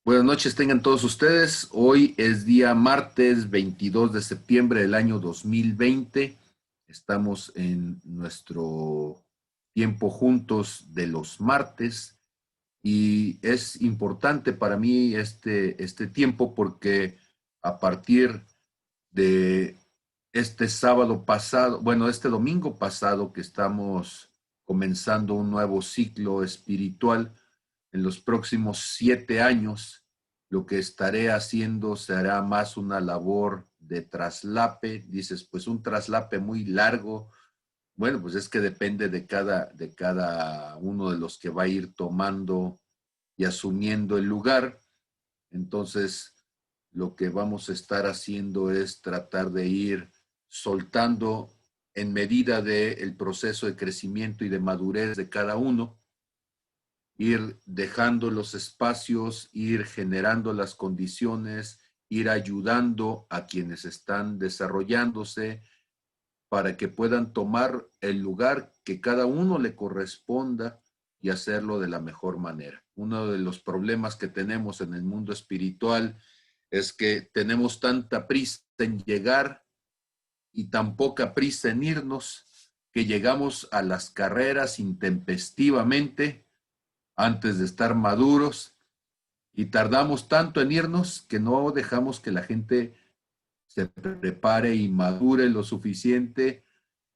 Buenas noches tengan todos ustedes. Hoy es día martes 22 de septiembre del año 2020. Estamos en nuestro tiempo juntos de los martes y es importante para mí este tiempo porque a partir de este sábado pasado, bueno, este domingo pasado que estamos comenzando un nuevo ciclo espiritual, en los próximos 7 años, lo que estaré haciendo será más una labor de traslape. Dices, pues un traslape muy largo. Bueno, pues es que depende de cada uno de los que va a ir tomando y asumiendo el lugar. Entonces, lo que vamos a estar haciendo es tratar de ir soltando en medida del proceso de crecimiento y de madurez de cada uno, ir dejando los espacios, ir generando las condiciones, ir ayudando a quienes están desarrollándose para que puedan tomar el lugar que cada uno le corresponda y hacerlo de la mejor manera. Uno de los problemas que tenemos en el mundo espiritual es que tenemos tanta prisa en llegar y tan poca prisa en irnos que llegamos a las carreras intempestivamente antes de estar maduros y tardamos tanto en irnos que no dejamos que la gente se prepare y madure lo suficiente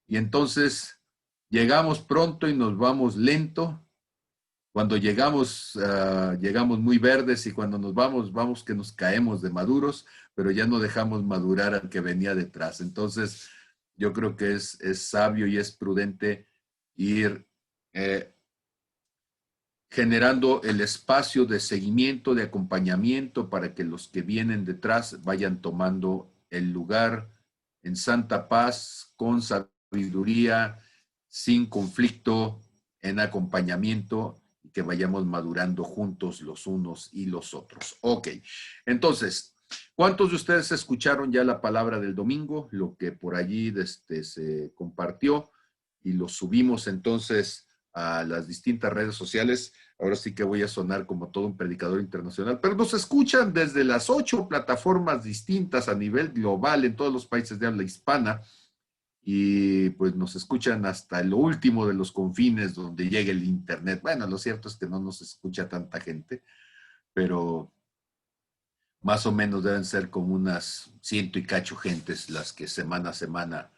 y entonces llegamos pronto y nos vamos lento. Cuando llegamos, llegamos muy verdes y cuando nos vamos, vamos que nos caemos de maduros, pero ya no dejamos madurar al que venía detrás. Entonces, yo creo que es sabio y es prudente ir generando el espacio de seguimiento, de acompañamiento para que los que vienen detrás vayan tomando el lugar en santa paz, con sabiduría, sin conflicto, en acompañamiento y que vayamos madurando juntos los unos y los otros. Ok, entonces, ¿cuántos de ustedes escucharon ya la palabra del domingo? Lo que por allí se compartió y lo subimos entonces a las distintas redes sociales. Ahora sí que voy a sonar como todo un predicador internacional, pero nos escuchan desde las 8 plataformas distintas a nivel global en todos los países de habla hispana y pues nos escuchan hasta lo último de los confines donde llega el internet. Bueno, lo cierto es que no nos escucha tanta gente, pero más o menos deben ser como unas ciento y cacho gentes las que semana a semana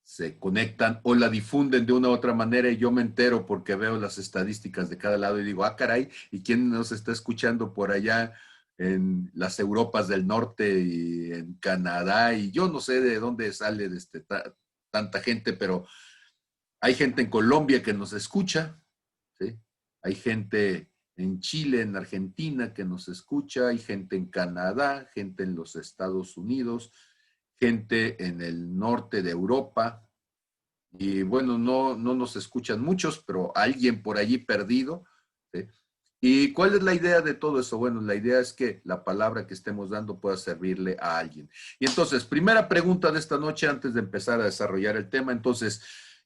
se conectan o la difunden de una u otra manera y yo me entero porque veo las estadísticas de cada lado y digo, ah, caray, ¿y quién nos está escuchando por allá en las Europas del Norte y en Canadá? Y yo no sé de dónde sale tanta gente, pero hay gente en Colombia que nos escucha, ¿sí? Hay gente en Chile, en Argentina que nos escucha, hay gente en Canadá, gente en los Estados Unidos, gente en el norte de Europa, y bueno, no nos escuchan muchos, pero alguien por allí perdido. ¿Sí? ¿Y cuál es la idea de todo eso? Bueno, la idea es que la palabra que estemos dando pueda servirle a alguien. Y entonces, primera pregunta de esta noche antes de empezar a desarrollar el tema. Entonces,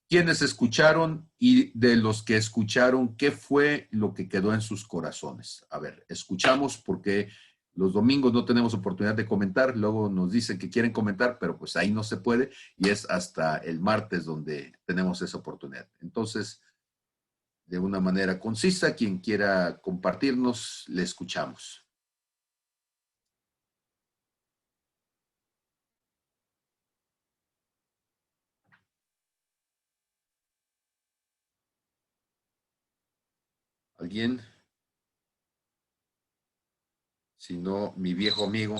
¿quiénes escucharon y de los que escucharon, qué fue lo que quedó en sus corazones? A ver, escuchamos porque los domingos no tenemos oportunidad de comentar, luego nos dicen que quieren comentar, pero pues ahí no se puede y es hasta el martes donde tenemos esa oportunidad. Entonces, de una manera concisa, quien quiera compartirnos, le escuchamos. ¿Alguien? Si no, mi viejo amigo.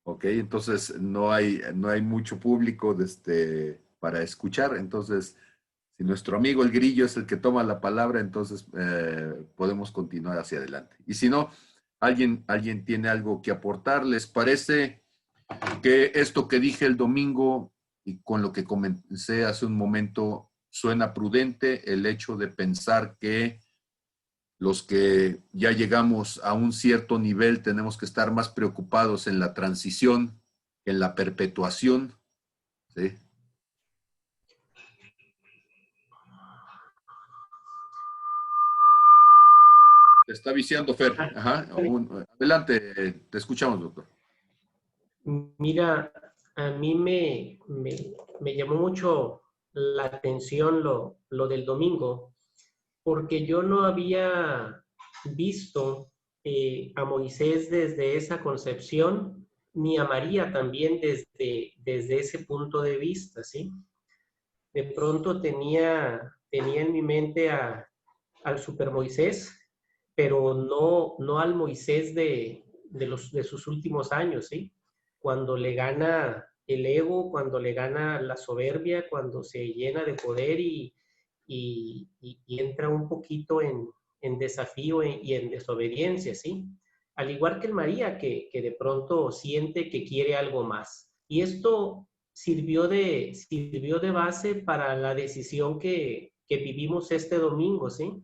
Ok, entonces no hay mucho público para escuchar. Entonces, si nuestro amigo el grillo es el que toma la palabra, entonces podemos continuar hacia adelante. Y si no, alguien tiene algo que aportar. ¿Les parece que esto que dije el domingo y con lo que comencé hace un momento suena prudente? El hecho de pensar que los que ya llegamos a un cierto nivel tenemos que estar más preocupados en la transición que en la perpetuación, ¿sí? Te está viciando, Fer. Ah, Ajá. vale. Adelante, te escuchamos, doctor. Mira, a mí me llamó mucho la atención lo del domingo, porque yo no había visto a Moisés desde esa concepción, ni a María también desde ese punto de vista, ¿sí? De pronto tenía en mi mente al Super Moisés, pero no al Moisés de sus últimos años, ¿sí? Cuando le gana el ego, cuando le gana la soberbia, cuando se llena de poder y entra un poquito en desafío y en desobediencia, ¿sí? Al igual que el María, que de pronto siente que quiere algo más. Y esto sirvió de base para la decisión que vivimos este domingo, ¿sí?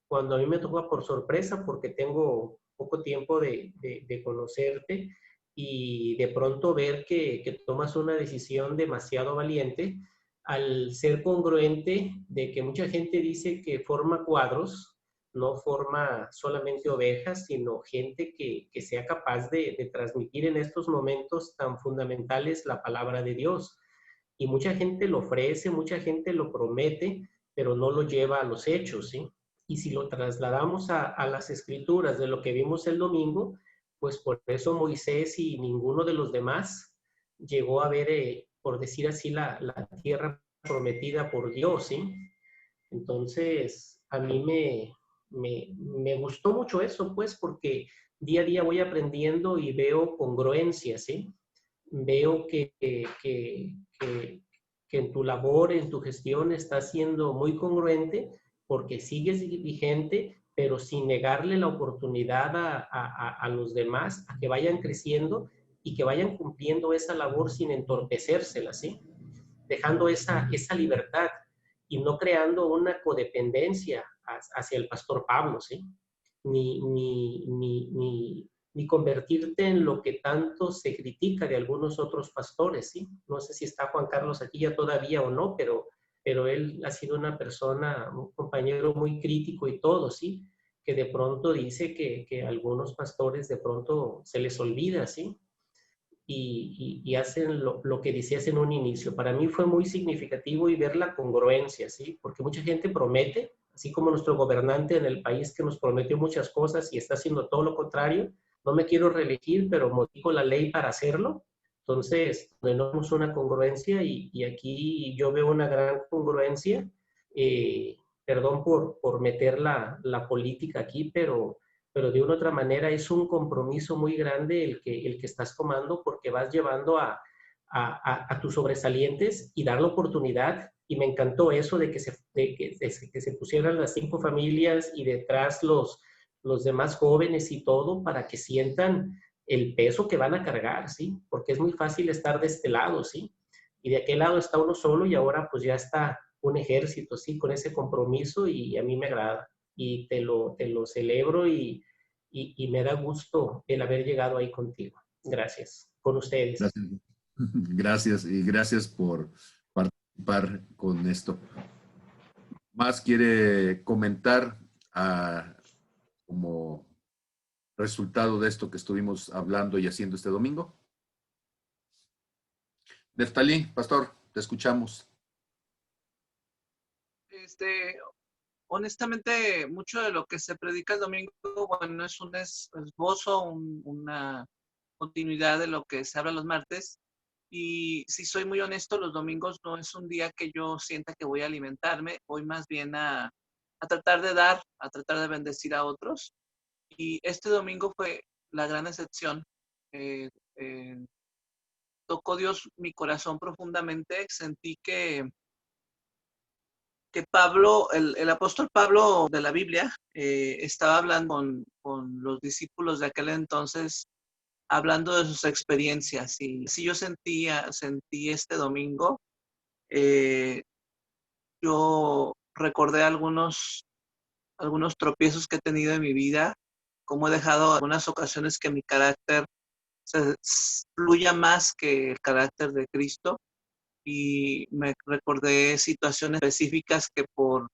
Cuando a mí me tocó por sorpresa, porque tengo poco tiempo de conocerte y de pronto ver que tomas una decisión demasiado valiente al ser congruente de que mucha gente dice que forma cuadros, no forma solamente ovejas, sino gente que sea capaz de transmitir en estos momentos tan fundamentales la palabra de Dios. Y mucha gente lo ofrece, mucha gente lo promete, pero no lo lleva a los hechos, ¿sí? Y si lo trasladamos a las escrituras de lo que vimos el domingo, pues por eso Moisés y ninguno de los demás llegó a ver, por decir así, la tierra prometida por Dios, ¿sí? Entonces, a mí me gustó mucho eso, pues, porque día a día voy aprendiendo y veo congruencia, ¿sí? Veo que en tu labor, en tu gestión, estás siendo muy congruente porque sigues vigente, pero sin negarle la oportunidad a los demás a que vayan creciendo y que vayan cumpliendo esa labor sin entorpecérsela, ¿sí? Dejando esa libertad y no creando una codependencia hacia el pastor Pablo, ¿sí? Ni convertirte en lo que tanto se critica de algunos otros pastores, ¿sí? No sé si está Juan Carlos aquí ya todavía o no, pero él ha sido una persona, un compañero muy crítico y todo, ¿sí? Que de pronto dice que algunos pastores de pronto se les olvida, ¿sí? Y hacen lo que decías en un inicio. Para mí fue muy significativo y ver la congruencia, ¿sí? Porque mucha gente promete, así como nuestro gobernante en el país que nos prometió muchas cosas y está haciendo todo lo contrario. No me quiero reelegir, pero modifico la ley para hacerlo. Entonces, tenemos una congruencia y aquí yo veo una gran congruencia. Perdón por meter la política aquí, pero de una otra manera es un compromiso muy grande el que estás tomando porque vas llevando a tus sobresalientes y dar la oportunidad. Y me encantó eso de que se pusieran las 5 familias y detrás los demás jóvenes y todo para que sientan el peso que van a cargar, ¿sí? Porque es muy fácil estar de este lado, ¿sí? Y de aquel lado está uno solo y ahora pues ya está un ejército, ¿sí? Con ese compromiso y a mí me agrada y te lo celebro y me da gusto el haber llegado ahí contigo. Gracias. Con ustedes. Gracias. Gracias y gracias por participar con esto. ¿Más quiere comentar como resultado de esto que estuvimos hablando y haciendo este domingo? Neftalí, pastor, te escuchamos. Este, honestamente, mucho de lo que se predica el domingo, bueno, es un esbozo, una continuidad de lo que se habla los martes. Y si soy muy honesto, los domingos no es un día que yo sienta que voy a alimentarme, voy más bien a tratar de dar, a tratar de bendecir a otros. Y este domingo fue la gran excepción. Eh, eh, Tocó Dios mi corazón profundamente, sentí que Pablo, el apóstol Pablo de la Biblia, estaba hablando con los discípulos de aquel entonces, hablando de sus experiencias. Y si yo sentí este domingo, eh, yo recordé algunos tropiezos que he tenido en mi vida, cómo he dejado algunas ocasiones que mi carácter se fluya más que el carácter de Cristo. Y me recordé situaciones específicas que por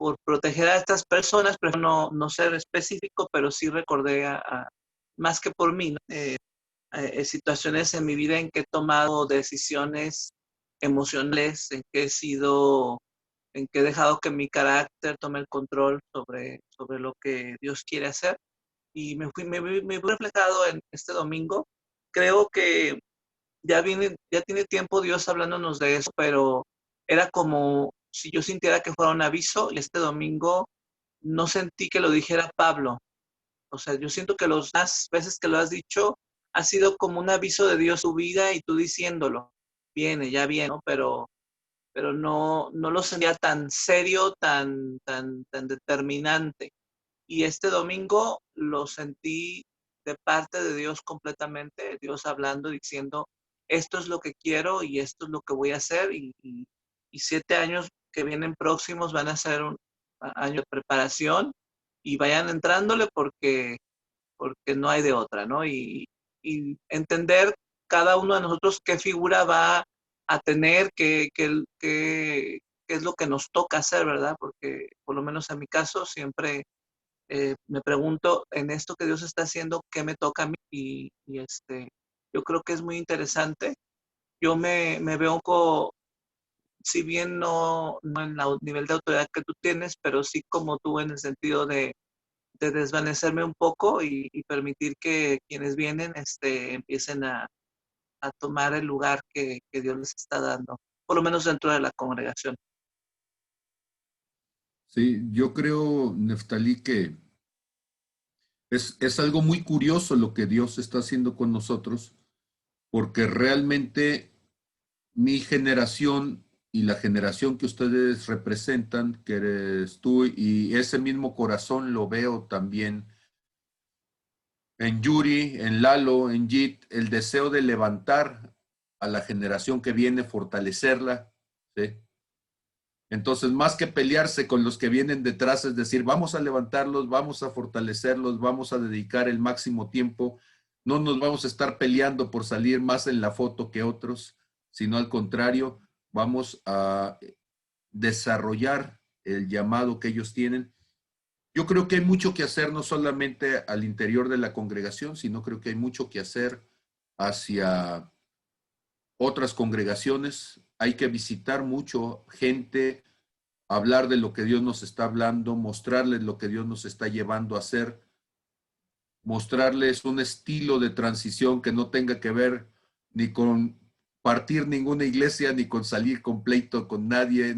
por proteger a estas personas, pero no ser específico, pero sí recordé más que por mí, ¿no? Situaciones en mi vida en que he tomado decisiones emocionales, en que he dejado que mi carácter tome el control sobre lo que Dios quiere hacer. Y me fui reflejado en este domingo. Creo que ya tiene tiempo Dios hablándonos de eso, pero era como si yo sintiera que fuera un aviso, y este domingo no sentí que lo dijera Pablo. O sea, yo siento que las más veces que lo has dicho ha sido como un aviso de Dios a tu vida y tú diciéndolo. Viene, ya viene, ¿no? Pero no lo sentía tan serio, tan determinante. Y este domingo lo sentí de parte de Dios completamente, Dios hablando, diciendo, esto es lo que quiero y esto es lo que voy a hacer. Y 7 años que vienen próximos van a ser un año de preparación y vayan entrándole porque no hay de otra, ¿no? Y entender cada uno de nosotros qué figura va a tener, qué es lo que nos toca hacer, ¿verdad? Porque por lo menos en mi caso siempre me pregunto en esto que Dios está haciendo, ¿qué me toca a mí? Yo creo que es muy interesante. Yo me veo un poco, si bien no en el nivel de autoridad que tú tienes, pero sí como tú en el sentido de desvanecerme un poco y permitir que quienes vienen empiecen a tomar el lugar que Dios les está dando, por lo menos dentro de la congregación. Sí, yo creo, Neftalí, que es algo muy curioso lo que Dios está haciendo con nosotros, porque realmente mi generación y la generación que ustedes representan, que eres tú, y ese mismo corazón lo veo también en Yuri, en Lalo, en Jit, el deseo de levantar a la generación que viene, fortalecerla, ¿sí? Entonces, más que pelearse con los que vienen detrás, es decir, vamos a levantarlos, vamos a fortalecerlos, vamos a dedicar el máximo tiempo, no nos vamos a estar peleando por salir más en la foto que otros, sino al contrario, vamos a desarrollar el llamado que ellos tienen. Yo creo que hay mucho que hacer, no solamente al interior de la congregación, sino creo que hay mucho que hacer hacia otras congregaciones. Hay que visitar mucho gente, hablar de lo que Dios nos está hablando, mostrarles lo que Dios nos está llevando a hacer, mostrarles un estilo de transición que no tenga que ver ni con partir ninguna iglesia, ni con salir con pleito con nadie,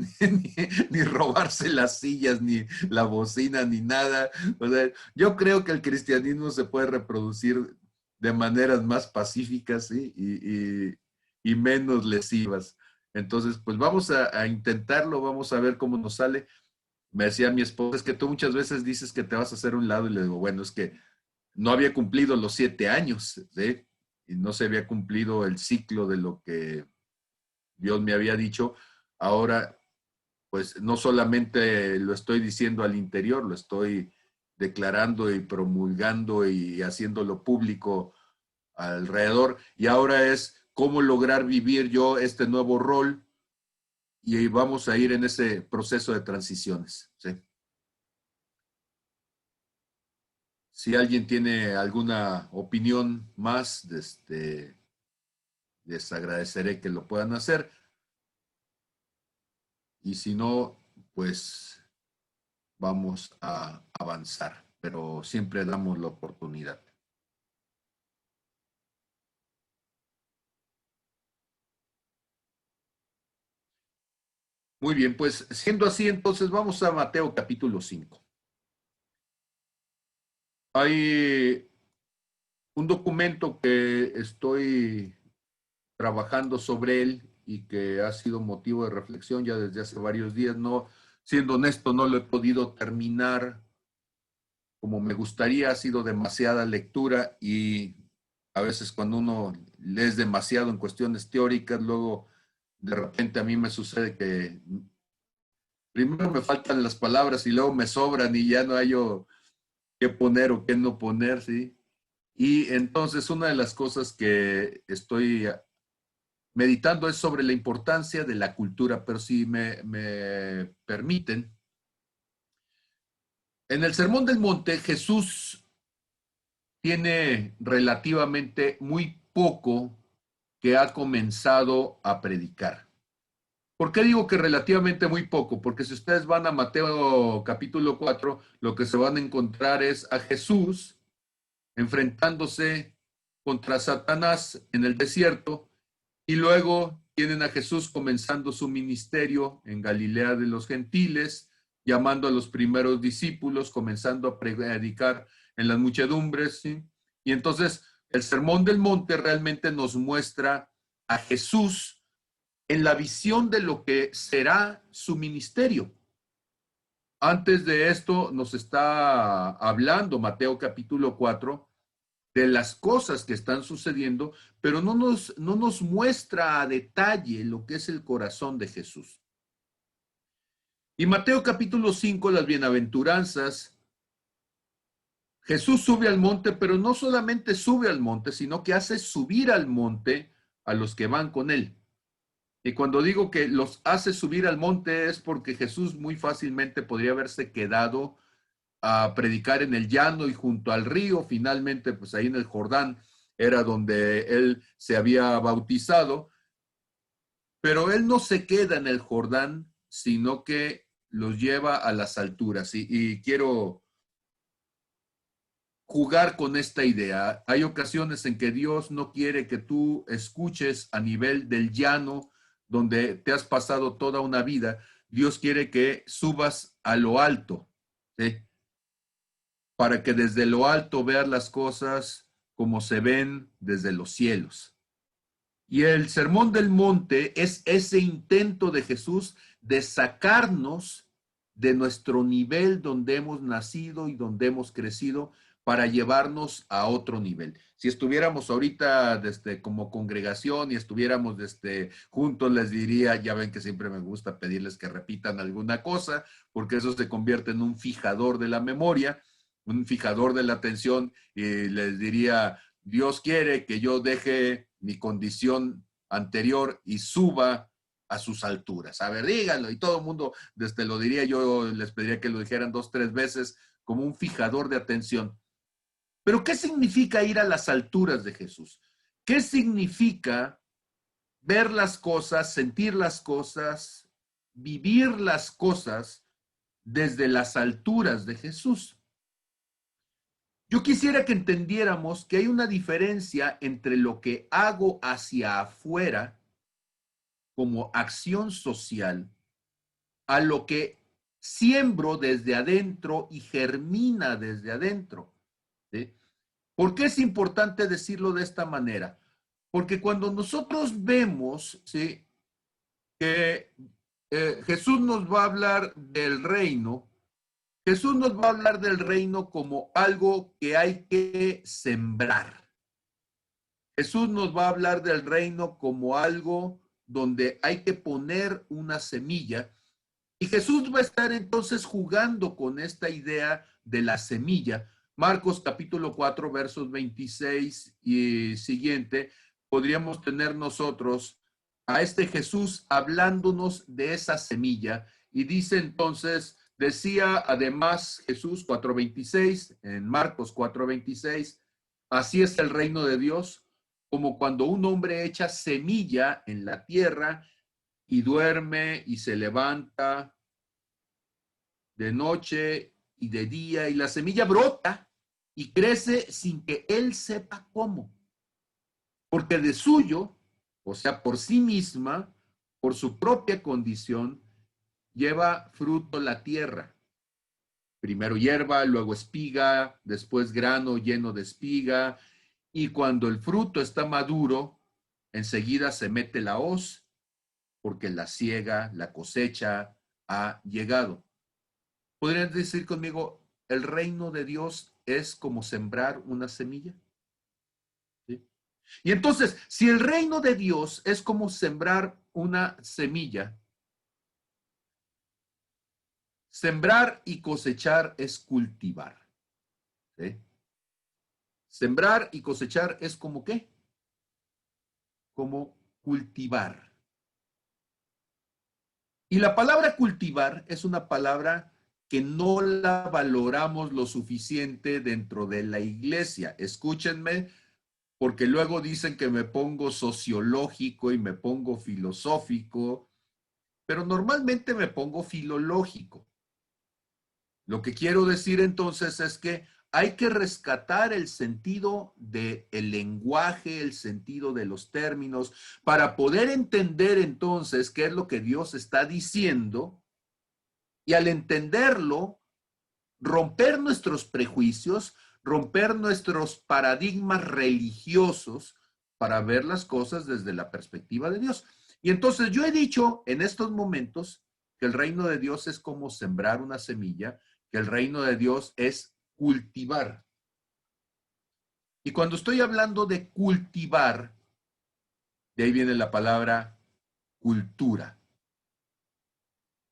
ni robarse las sillas, ni la bocina, ni nada. O sea, yo creo que el cristianismo se puede reproducir de maneras más pacíficas, ¿sí? y menos lesivas. Entonces, pues vamos a intentarlo, vamos a ver cómo nos sale. Me decía mi esposa, es que tú muchas veces dices que te vas a hacer un lado y le digo, bueno, es que no había cumplido los 7 años, ¿sí? Y no se había cumplido el ciclo de lo que Dios me había dicho. Ahora, pues no solamente lo estoy diciendo al interior, lo estoy declarando y promulgando y haciéndolo público alrededor. Y ahora es cómo lograr vivir yo este nuevo rol y vamos a ir en ese proceso de transiciones, ¿sí? Si alguien tiene alguna opinión más, les agradeceré que lo puedan hacer. Y si no, pues vamos a avanzar, pero siempre damos la oportunidad. Muy bien, pues siendo así, entonces vamos a Mateo capítulo 5. Hay un documento que estoy trabajando sobre él y que ha sido motivo de reflexión ya desde hace varios días. No, siendo honesto, no lo he podido terminar como me gustaría, ha sido demasiada lectura y a veces cuando uno lees demasiado en cuestiones teóricas, luego de repente a mí me sucede que primero me faltan las palabras y luego me sobran y ya no hay yo qué poner o qué no poner, ¿sí? Y entonces una de las cosas que estoy meditando es sobre la importancia de la cultura, pero si me permiten, En el Sermón del Monte, Jesús tiene relativamente muy poco que ha comenzado a predicar. ¿Por qué digo que relativamente muy poco? Porque si ustedes van a Mateo capítulo 4, lo que se van a encontrar es a Jesús enfrentándose contra Satanás en el desierto, y luego tienen a Jesús comenzando su ministerio en Galilea de los Gentiles, llamando a los primeros discípulos, comenzando a predicar en las muchedumbres, ¿sí? Y entonces el Sermón del Monte realmente nos muestra a Jesús en la visión de lo que será su ministerio. Antes de esto nos está hablando Mateo capítulo 4 de las cosas que están sucediendo, pero no nos muestra a detalle lo que es el corazón de Jesús. Y Mateo capítulo 5, las bienaventuranzas, Jesús sube al monte, pero no solamente sube al monte, sino que hace subir al monte a los que van con él. Y cuando digo que los hace subir al monte es porque Jesús muy fácilmente podría haberse quedado a predicar en el llano y junto al río. Finalmente, pues ahí en el Jordán era donde él se había bautizado. Pero él no se queda en el Jordán, sino que los lleva a las alturas. Y quiero jugar con esta idea. Hay ocasiones en que Dios no quiere que tú escuches a nivel del llano, donde te has pasado toda una vida. Dios quiere que subas a lo alto, ¿sí? Para que desde lo alto veas las cosas como se ven desde los cielos. Y el Sermón del Monte es ese intento de Jesús de sacarnos de nuestro nivel donde hemos nacido y donde hemos crecido para llevarnos a otro nivel. Si estuviéramos ahorita como congregación y estuviéramos juntos, les diría, ya ven que siempre me gusta pedirles que repitan alguna cosa, porque eso se convierte en un fijador de la memoria, un fijador de la atención, y les diría, Dios quiere que yo deje mi condición anterior y suba a sus alturas. A ver, díganlo, y todo el mundo lo diría, yo les pediría que lo dijeran 2, 3 veces como un fijador de atención. Pero ¿qué significa ir a las alturas de Jesús? ¿Qué significa ver las cosas, sentir las cosas, vivir las cosas desde las alturas de Jesús? Yo quisiera que entendiéramos que hay una diferencia entre lo que hago hacia afuera como acción social a lo que siembro desde adentro y germina desde adentro, ¿sí? ¿Por qué es importante decirlo de esta manera? Porque cuando nosotros vemos, ¿sí?, que Jesús nos va a hablar del reino, Jesús nos va a hablar del reino como algo que hay que sembrar. Jesús nos va a hablar del reino como algo donde hay que poner una semilla. Y Jesús va a estar entonces jugando con esta idea de la semilla. Marcos capítulo 4, versos 26 y siguiente, podríamos tener nosotros a este Jesús hablándonos de esa semilla. Y dice entonces, decía además Jesús 4:26, en Marcos 4:26, así es el reino de Dios, como cuando un hombre echa semilla en la tierra y duerme y se levanta de noche y de día, y la semilla brota y crece sin que él sepa cómo. Porque de suyo, o sea, por sí misma, por su propia condición, lleva fruto la tierra. Primero hierba, luego espiga, después grano lleno de espiga, y cuando el fruto está maduro, enseguida se mete la hoz, porque la siega, la cosecha ha llegado. ¿Podrían decir conmigo, el reino de Dios es como sembrar una semilla? ¿Sí? Y entonces, si el reino de Dios es como sembrar una semilla, sembrar y cosechar es cultivar. ¿Sí? Sembrar y cosechar es como ¿qué? Como cultivar. Y la palabra cultivar es una palabra que no la valoramos lo suficiente dentro de la iglesia. Escúchenme, porque luego dicen que me pongo sociológico y me pongo filosófico, pero normalmente me pongo filológico. Lo que quiero decir entonces es que hay que rescatar el sentido del lenguaje, el sentido de los términos, para poder entender entonces qué es lo que Dios está diciendo, y al entenderlo, romper nuestros prejuicios, romper nuestros paradigmas religiosos para ver las cosas desde la perspectiva de Dios. Y entonces yo he dicho en estos momentos que el reino de Dios es como sembrar una semilla, que el reino de Dios es cultivar. Y cuando estoy hablando de cultivar, de ahí viene la palabra cultura.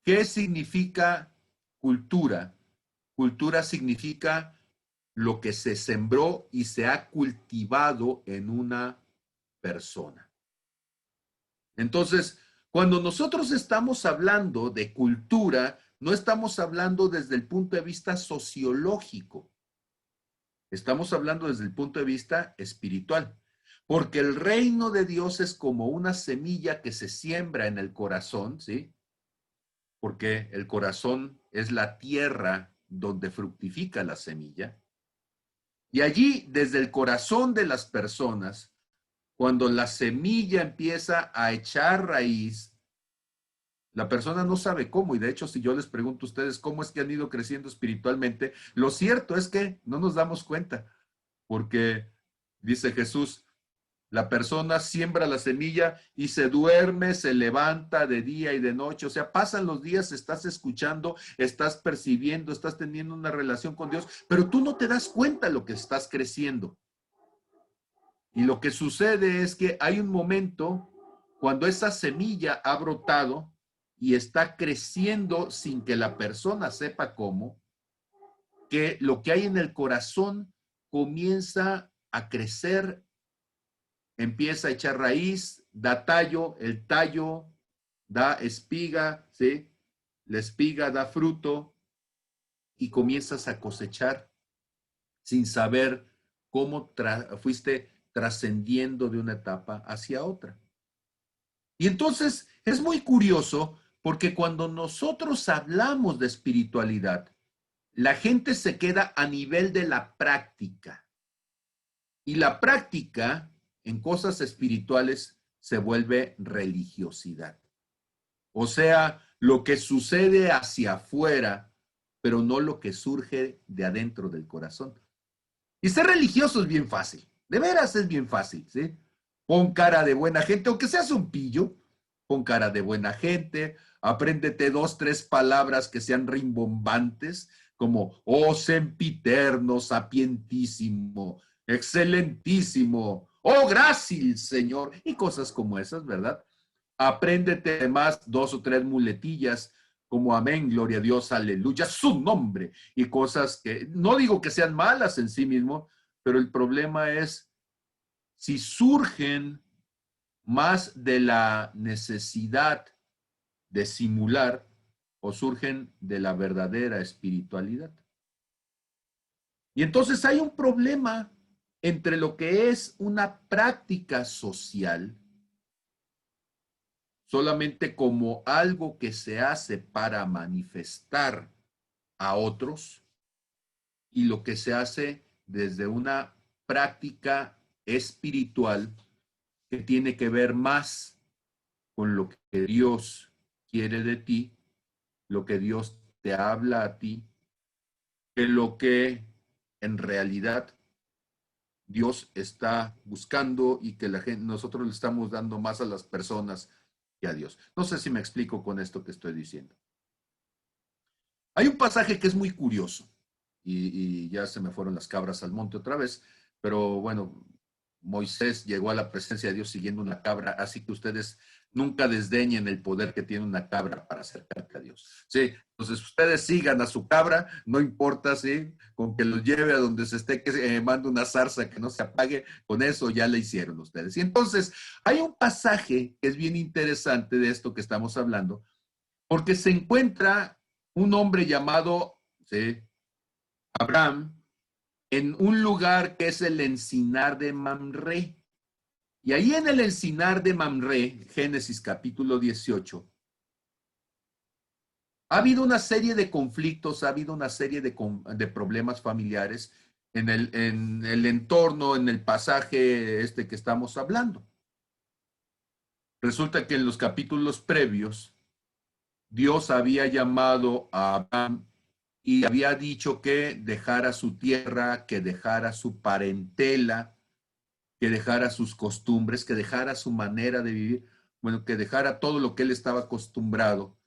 ¿Qué significa cultura? Cultura significa lo que se sembró y se ha cultivado en una persona. Entonces, cuando nosotros estamos hablando de cultura, no estamos hablando desde el punto de vista sociológico. Estamos hablando desde el punto de vista espiritual. Porque el reino de Dios es como una semilla que se siembra en el corazón, ¿sí? Porque el corazón es la tierra donde fructifica la semilla. Y allí, desde el corazón de las personas, cuando la semilla empieza a echar raíz, la persona no sabe cómo. Y de hecho, si yo les pregunto a ustedes cómo es que han ido creciendo espiritualmente, lo cierto es que no nos damos cuenta. Porque dice Jesús, la persona siembra la semilla y se duerme, se levanta de día y de noche. O sea, pasan los días, estás escuchando, estás percibiendo, estás teniendo una relación con Dios, pero tú no te das cuenta de lo que estás creciendo. Y lo que sucede es que hay un momento cuando esa semilla ha brotado y está creciendo sin que la persona sepa cómo, que lo que hay en el corazón comienza a crecer, empieza a echar raíz, da tallo, el tallo da espiga, ¿sí? La espiga da fruto y comienzas a cosechar sin saber cómo fuiste trascendiendo de una etapa hacia otra. Y entonces es muy curioso porque cuando nosotros hablamos de espiritualidad, la gente se queda a nivel de la práctica. Y la práctica en cosas espirituales se vuelve religiosidad. O sea, lo que sucede hacia afuera, pero no lo que surge de adentro del corazón. Y ser religioso es bien fácil. De veras es bien fácil, ¿sí? Pon cara de buena gente, aunque seas un pillo, pon cara de buena gente, apréndete 2, 3 palabras que sean rimbombantes, como, oh, sempiterno, sapientísimo, excelentísimo, oh, gracias, Señor, y cosas como esas, ¿verdad? Apréndete además 2 o 3 muletillas, como amén, gloria a Dios, aleluya, su nombre, y cosas que, no digo que sean malas en sí mismo, pero el problema es si surgen más de la necesidad de simular o surgen de la verdadera espiritualidad. Y entonces hay un problema entre lo que es una práctica social, solamente como algo que se hace para manifestar a otros, y lo que se hace desde una práctica espiritual que tiene que ver más con lo que Dios quiere de ti, lo que Dios te habla a ti, que lo que en realidad Dios está buscando y que la gente, nosotros le estamos dando más a las personas que a Dios. No sé si me explico con esto que estoy diciendo. Hay un pasaje que es muy curioso y ya se me fueron las cabras al monte otra vez, pero bueno, Moisés llegó a la presencia de Dios siguiendo una cabra, así que ustedes nunca desdeñen el poder que tiene una cabra para acercarte a Dios. Sí, entonces ustedes sigan a su cabra, no importa, sí, con que los lleve a donde se esté, que mande una zarza que no se apague, con eso ya le hicieron ustedes. Y entonces hay un pasaje que es bien interesante de esto que estamos hablando, porque se encuentra un hombre llamado ¿sí? Abraham en un lugar que es el encinar de Mamre. Y ahí en el encinar de Mamre, Génesis capítulo 18, ha habido una serie de conflictos, ha habido una serie de problemas familiares en el entorno, en el pasaje que estamos hablando. Resulta que en los capítulos previos, Dios había llamado a Abraham y había dicho que dejara su tierra, que dejara su parentela, que dejara sus costumbres, que dejara su manera de vivir, bueno, que dejara todo lo que él estaba acostumbrado,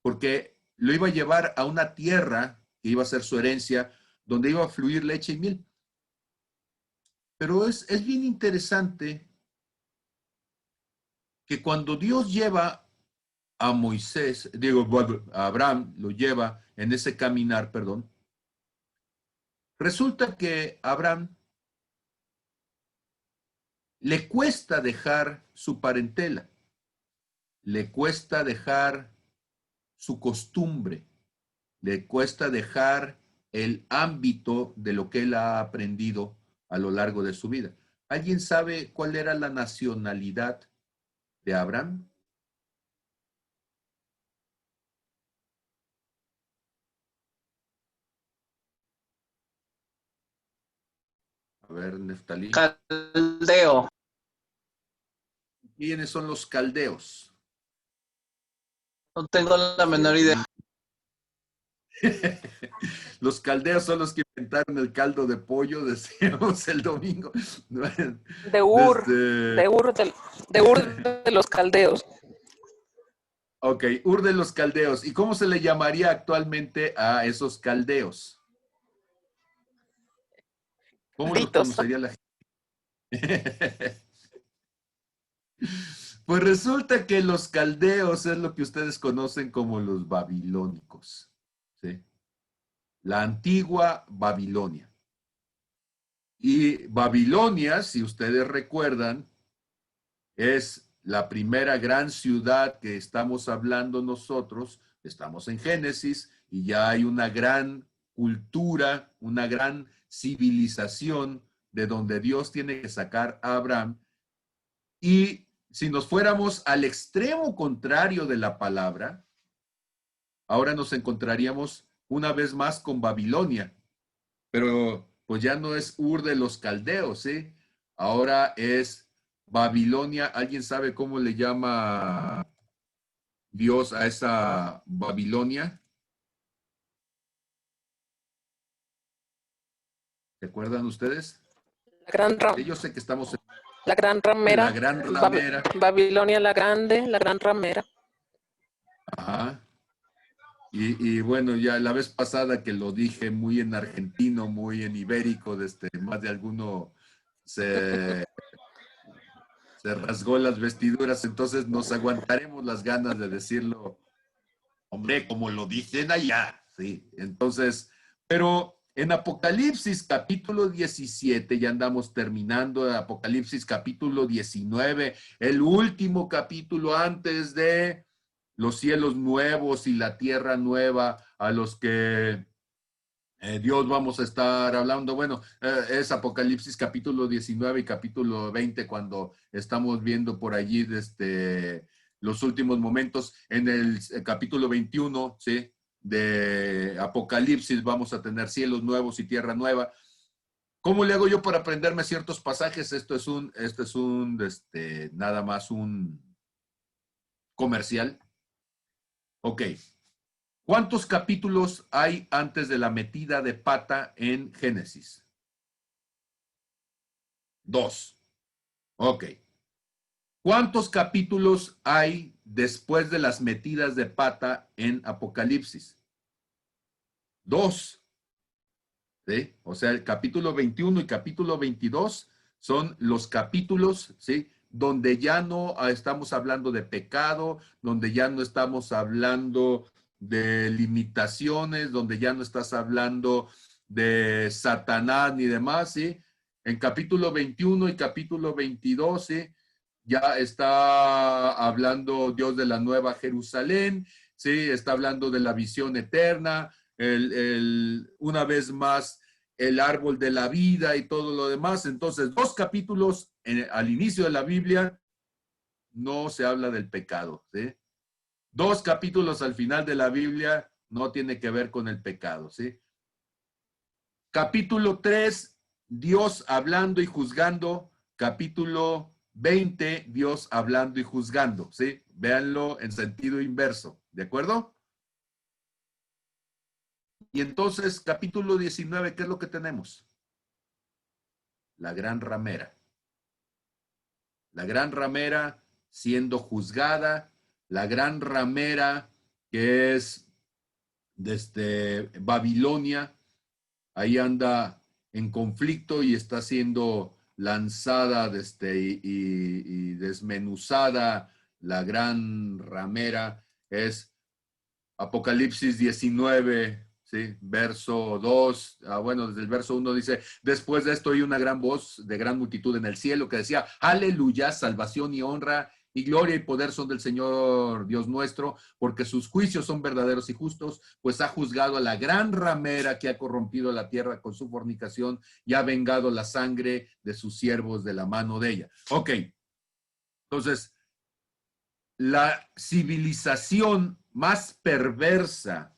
porque lo iba a llevar a una tierra que iba a ser su herencia, donde iba a fluir leche y miel. Pero es bien interesante que cuando Dios lleva a Moisés, a Abraham lo lleva en ese caminar, perdón, resulta que a Abraham le cuesta dejar su parentela, le cuesta dejar su costumbre, le cuesta dejar el ámbito de lo que él ha aprendido a lo largo de su vida. ¿Alguien sabe cuál era la nacionalidad de Abraham? A ver, Neftalí. Caldeo. ¿Quiénes son los caldeos? No tengo la menor idea. Los caldeos son los que inventaron el caldo de pollo, decíamos el domingo. De Ur de los caldeos. Ok, Ur de los caldeos. ¿Y cómo se le llamaría actualmente a esos caldeos? ¿Cómo los conocería la gente? Pues resulta que los caldeos es lo que ustedes conocen como los babilónicos, ¿sí? La antigua Babilonia. Y Babilonia, si ustedes recuerdan, es la primera gran ciudad que estamos hablando nosotros. Estamos en Génesis y ya hay una gran cultura, una gran civilización de donde Dios tiene que sacar a Abraham. Y si nos fuéramos al extremo contrario de la palabra, ahora nos encontraríamos una vez más con Babilonia, pero pues ya no es Ur de los caldeos, ¿sí? Ahora es Babilonia. ¿Alguien sabe cómo le llama Dios a esa Babilonia? ¿Se acuerdan ustedes? La gran ramera. Sí, yo sé que estamos en la gran ramera. la gran ramera. Babilonia la grande, la gran ramera. Ajá. Y bueno, ya la vez pasada que lo dije muy en argentino, muy en ibérico, más de alguno se rasgó las vestiduras, entonces nos aguantaremos las ganas de decirlo, hombre, como lo dicen allá, sí. Entonces, pero en Apocalipsis capítulo 17, ya andamos terminando, Apocalipsis capítulo 19, el último capítulo antes de los cielos nuevos y la tierra nueva a los que Dios vamos a estar hablando. Bueno, es Apocalipsis capítulo 19 y capítulo 20 cuando estamos viendo por allí los últimos momentos. En el capítulo 21, ¿sí? De Apocalipsis vamos a tener cielos nuevos y tierra nueva. ¿Cómo le hago yo para aprenderme ciertos pasajes? Esto es nada más un comercial. Ok. ¿Cuántos capítulos hay antes de la metida de pata en Génesis? 2. Ok. ¿Cuántos capítulos hay después de las metidas de pata en Apocalipsis? 2. ¿Sí? O sea, el capítulo 21 y capítulo 22 son los capítulos, ¿sí? Donde ya no estamos hablando de pecado, donde ya no estamos hablando de limitaciones, donde ya no estás hablando de Satanás ni demás, ¿sí? En capítulo 21 y capítulo 22, ¿sí? Ya está hablando Dios de la nueva Jerusalén, ¿sí? Está hablando de la visión eterna, una vez más el árbol de la vida y todo lo demás. Entonces, 2 capítulos al inicio de la Biblia no se habla del pecado, ¿sí? 2 capítulos al final de la Biblia no tiene que ver con el pecado, ¿sí? Capítulo 3, Dios hablando y juzgando. Capítulo 20, Dios hablando y juzgando, ¿sí? Véanlo en sentido inverso, ¿de acuerdo? Y entonces, capítulo 19, ¿qué es lo que tenemos? La gran ramera. La gran ramera siendo juzgada, la gran ramera que es desde Babilonia, ahí anda en conflicto y está siendo lanzada y desmenuzada. La gran ramera es Apocalipsis 19, ¿sí? Verso 2, bueno, desde el verso 1 dice, después de esto oí una gran voz de gran multitud en el cielo que decía, aleluya, salvación y honra y gloria y poder son del Señor Dios nuestro, porque sus juicios son verdaderos y justos, pues ha juzgado a la gran ramera que ha corrompido la tierra con su fornicación y ha vengado la sangre de sus siervos de la mano de ella. Ok, entonces, la civilización más perversa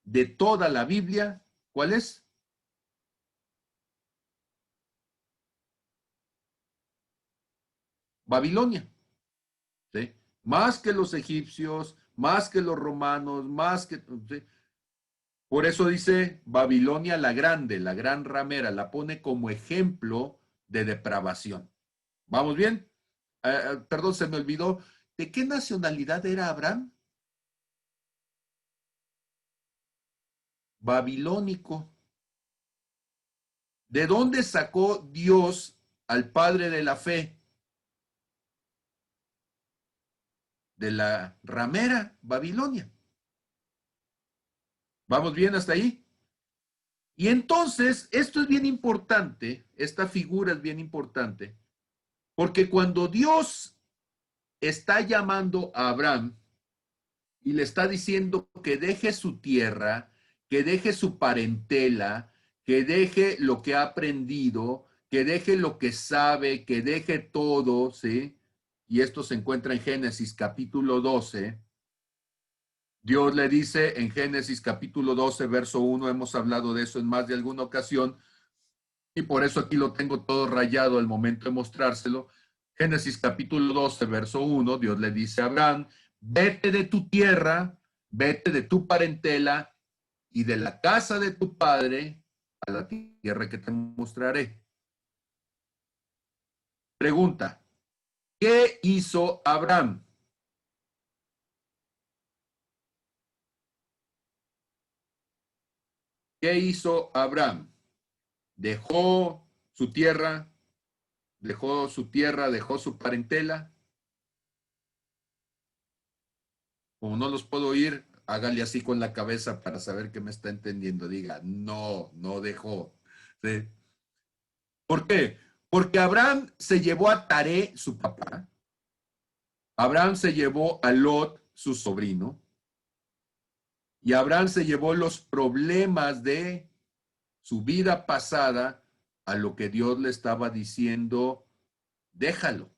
de toda la Biblia, ¿cuál es? Babilonia, ¿sí? Más que los egipcios, más que los romanos, más que... ¿sí? Por eso dice Babilonia la grande, la gran ramera, la pone como ejemplo de depravación. ¿Vamos bien? Perdón, se me olvidó. ¿De qué nacionalidad era Abraham? Babilónico. ¿De dónde sacó Dios al padre de la fe? De la ramera, Babilonia. ¿Vamos bien hasta ahí? Y entonces, esto es bien importante, esta figura es bien importante, porque cuando Dios está llamando a Abraham y le está diciendo que deje su tierra, que deje su parentela, que deje lo que ha aprendido, que deje lo que sabe, que deje todo, ¿sí? Y esto se encuentra en Génesis capítulo 12. Dios le dice en Génesis capítulo 12, verso 1, hemos hablado de eso en más de alguna ocasión, y por eso aquí lo tengo todo rayado al momento de mostrárselo. Génesis capítulo 12, verso 1, Dios le dice a Abraham, vete de tu tierra, vete de tu parentela y de la casa de tu padre a la tierra que te mostraré. Pregunta, ¿qué hizo Abraham? ¿Qué hizo Abraham? Dejó su tierra, dejó su parentela. Como no los puedo oír, hágale así con la cabeza para saber que me está entendiendo. Diga, no, no dejó. ¿Sí? ¿Por qué? Porque Abraham se llevó a Taré, su papá. Abraham se llevó a Lot, su sobrino. Y Abraham se llevó los problemas de su vida pasada a lo que Dios le estaba diciendo, déjalo.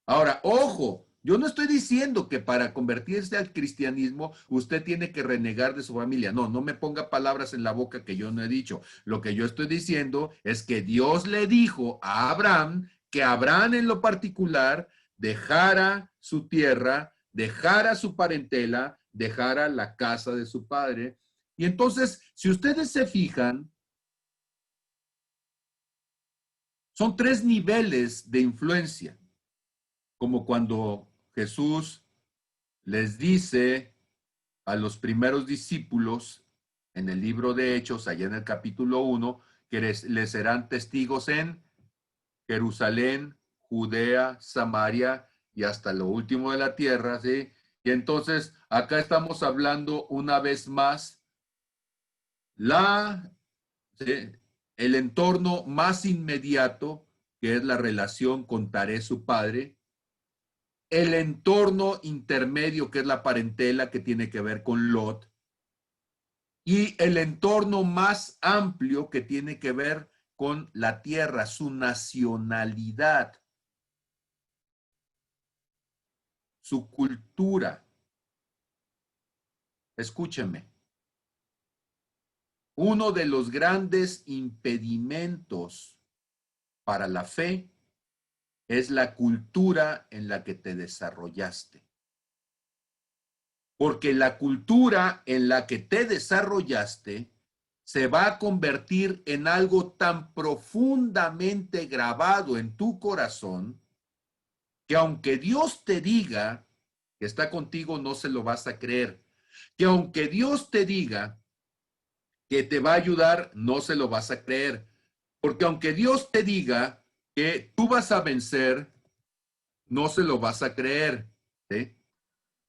Ahora, ojo, yo no estoy diciendo que para convertirse al cristianismo usted tiene que renegar de su familia. No, no me ponga palabras en la boca que yo no he dicho. Lo que yo estoy diciendo es que Dios le dijo a Abraham que Abraham en lo particular dejara su tierra, dejara su parentela, dejara la casa de su padre. Y entonces, si ustedes se fijan, son 3 niveles de influencia. Como cuando Jesús les dice a los primeros discípulos en el libro de Hechos, allá en el capítulo 1, que les serán testigos en Jerusalén, Judea, Samaria y hasta lo último de la tierra, ¿sí? Y entonces acá estamos hablando una vez más ¿sí? El entorno más inmediato, que es la relación con Taré, su padre, el entorno intermedio, que es la parentela, que tiene que ver con Lot, y el entorno más amplio que tiene que ver con la tierra, su nacionalidad, su cultura. Escúchenme. Uno de los grandes impedimentos para la fe es la cultura en la que te desarrollaste. Porque la cultura en la que te desarrollaste se va a convertir en algo tan profundamente grabado en tu corazón que aunque Dios te diga que está contigo, no se lo vas a creer. Que aunque Dios te diga que te va a ayudar, no se lo vas a creer. Porque aunque Dios te diga que tú vas a vencer, no se lo vas a creer. ¿Sí?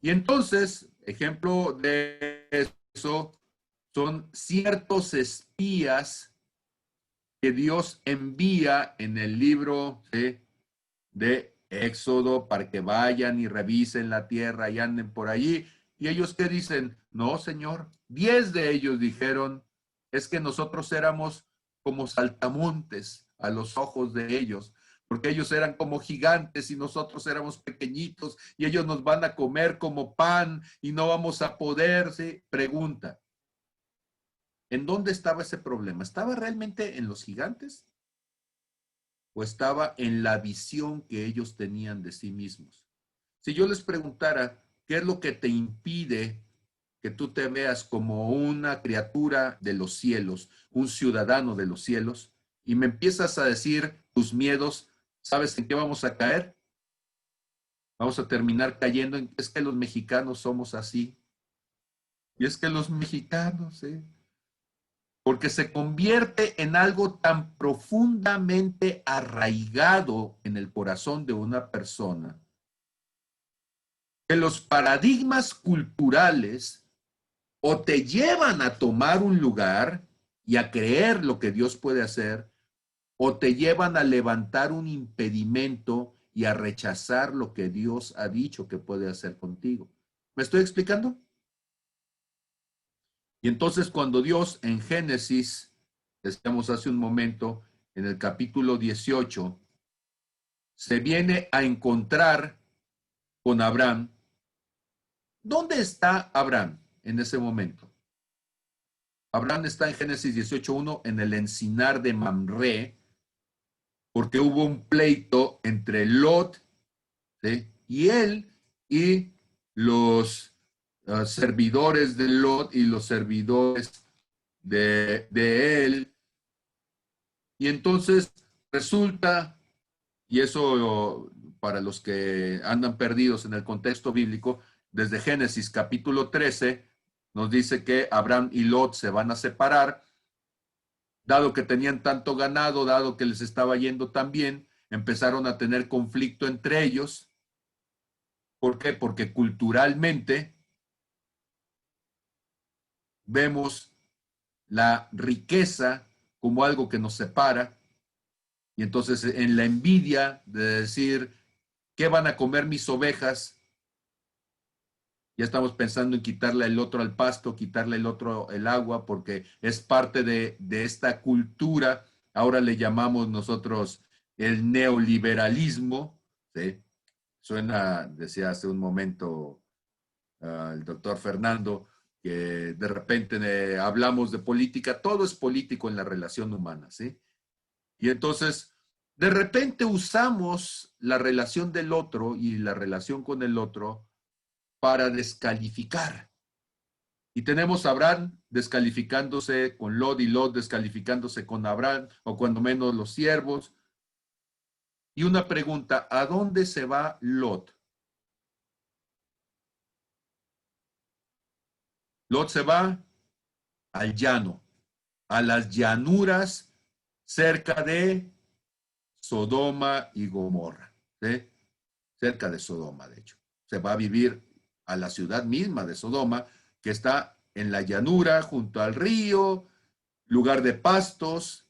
Y entonces, ejemplo de eso, son ciertos espías que Dios envía en el libro, ¿sí?, de Éxodo para que vayan y revisen la tierra y anden por allí. Y ellos que dicen, no, Señor, 10 de ellos dijeron, es que nosotros éramos como saltamontes a los ojos de ellos, porque ellos eran como gigantes y nosotros éramos pequeñitos y ellos nos van a comer como pan y no vamos a poder. ¿Sí? Pregunta, ¿en dónde estaba ese problema? ¿Estaba realmente en los gigantes? ¿O estaba en la visión que ellos tenían de sí mismos? Si yo les preguntara, ¿qué es lo que te impide que tú te veas como una criatura de los cielos, un ciudadano de los cielos, y me empiezas a decir tus miedos, ¿sabes en qué vamos a caer? Vamos a terminar cayendo en, es que los mexicanos somos así. Y es que los mexicanos, porque se convierte en algo tan profundamente arraigado en el corazón de una persona que los paradigmas culturales o te llevan a tomar un lugar y a creer lo que Dios puede hacer, o te llevan a levantar un impedimento y a rechazar lo que Dios ha dicho que puede hacer contigo. ¿Me estoy explicando? Y entonces cuando Dios en Génesis, decíamos hace un momento, en el capítulo 18, se viene a encontrar con Abraham, ¿dónde está Abraham en ese momento? Abraham está en Génesis 18:1 en el encinar de Mamre, porque hubo un pleito entre Lot, ¿sí?, y él y los servidores de Lot y los servidores de él. Y entonces resulta, y eso para los que andan perdidos en el contexto bíblico, desde Génesis capítulo 13 nos dice que Abraham y Lot se van a separar, dado que tenían tanto ganado, dado que les estaba yendo tan bien, empezaron a tener conflicto entre ellos. ¿Por qué? Porque culturalmente vemos la riqueza como algo que nos separa, y entonces en la envidia de decir, ¿qué van a comer mis ovejas? Ya estamos pensando en quitarle el otro al pasto, quitarle el otro el agua, porque es parte de esta cultura. Ahora le llamamos nosotros el neoliberalismo, ¿sí? Suena, decía hace un momento el doctor Fernando, que de repente hablamos de política, todo es político en la relación humana, ¿sí? Y entonces, de repente usamos la relación del otro y la relación con el otro para descalificar. Y tenemos a Abraham descalificándose con Lot y Lot descalificándose con Abraham, o cuando menos los siervos. Y una pregunta, ¿a dónde se va Lot? Lot se va al llano, a las llanuras cerca de Sodoma y Gomorra, ¿sí? Cerca de Sodoma, de hecho. Se va a vivir a la ciudad misma de Sodoma, que está en la llanura, junto al río, lugar de pastos,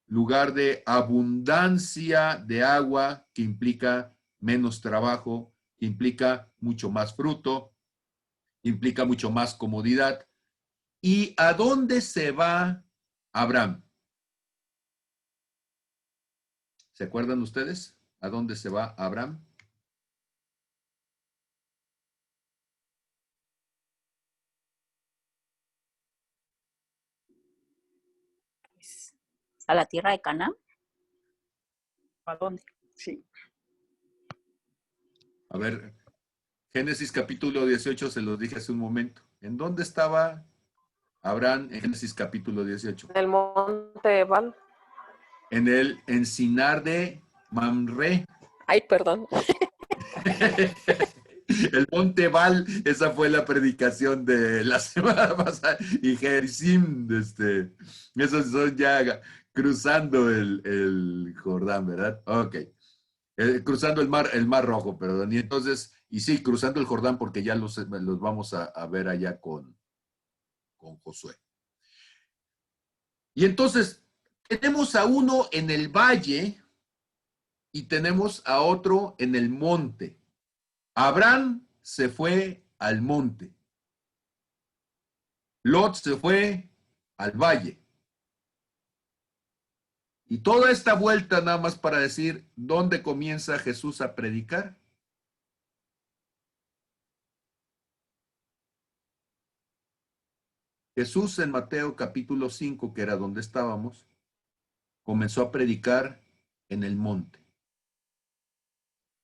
lugar de abundancia de agua, que implica menos trabajo, implica mucho más fruto, implica mucho más comodidad. ¿Y a dónde se va Abraham? ¿Se acuerdan ustedes? ¿A dónde se va Abraham? ¿A la tierra de Canaán? ¿A dónde? Sí. A ver, Génesis capítulo 18, se los dije hace un momento. ¿En dónde estaba Abraham en Génesis capítulo 18? En el monte Ebal. En el encinar de Mamre. Ay, perdón. El monte Ebal, esa fue la predicación de la semana pasada. Y Gerizim, esos son ya cruzando el Jordán, ¿verdad? Ok. Cruzando el mar Rojo, perdón. Y entonces, y sí, cruzando el Jordán porque ya los vamos a ver allá con Josué. Y entonces, tenemos a uno en el valle y tenemos a otro en el monte. Abraham se fue al monte. Lot se fue al valle. Y toda esta vuelta nada más para decir dónde comienza Jesús a predicar. Jesús en Mateo capítulo 5, que era donde estábamos, comenzó a predicar en el monte.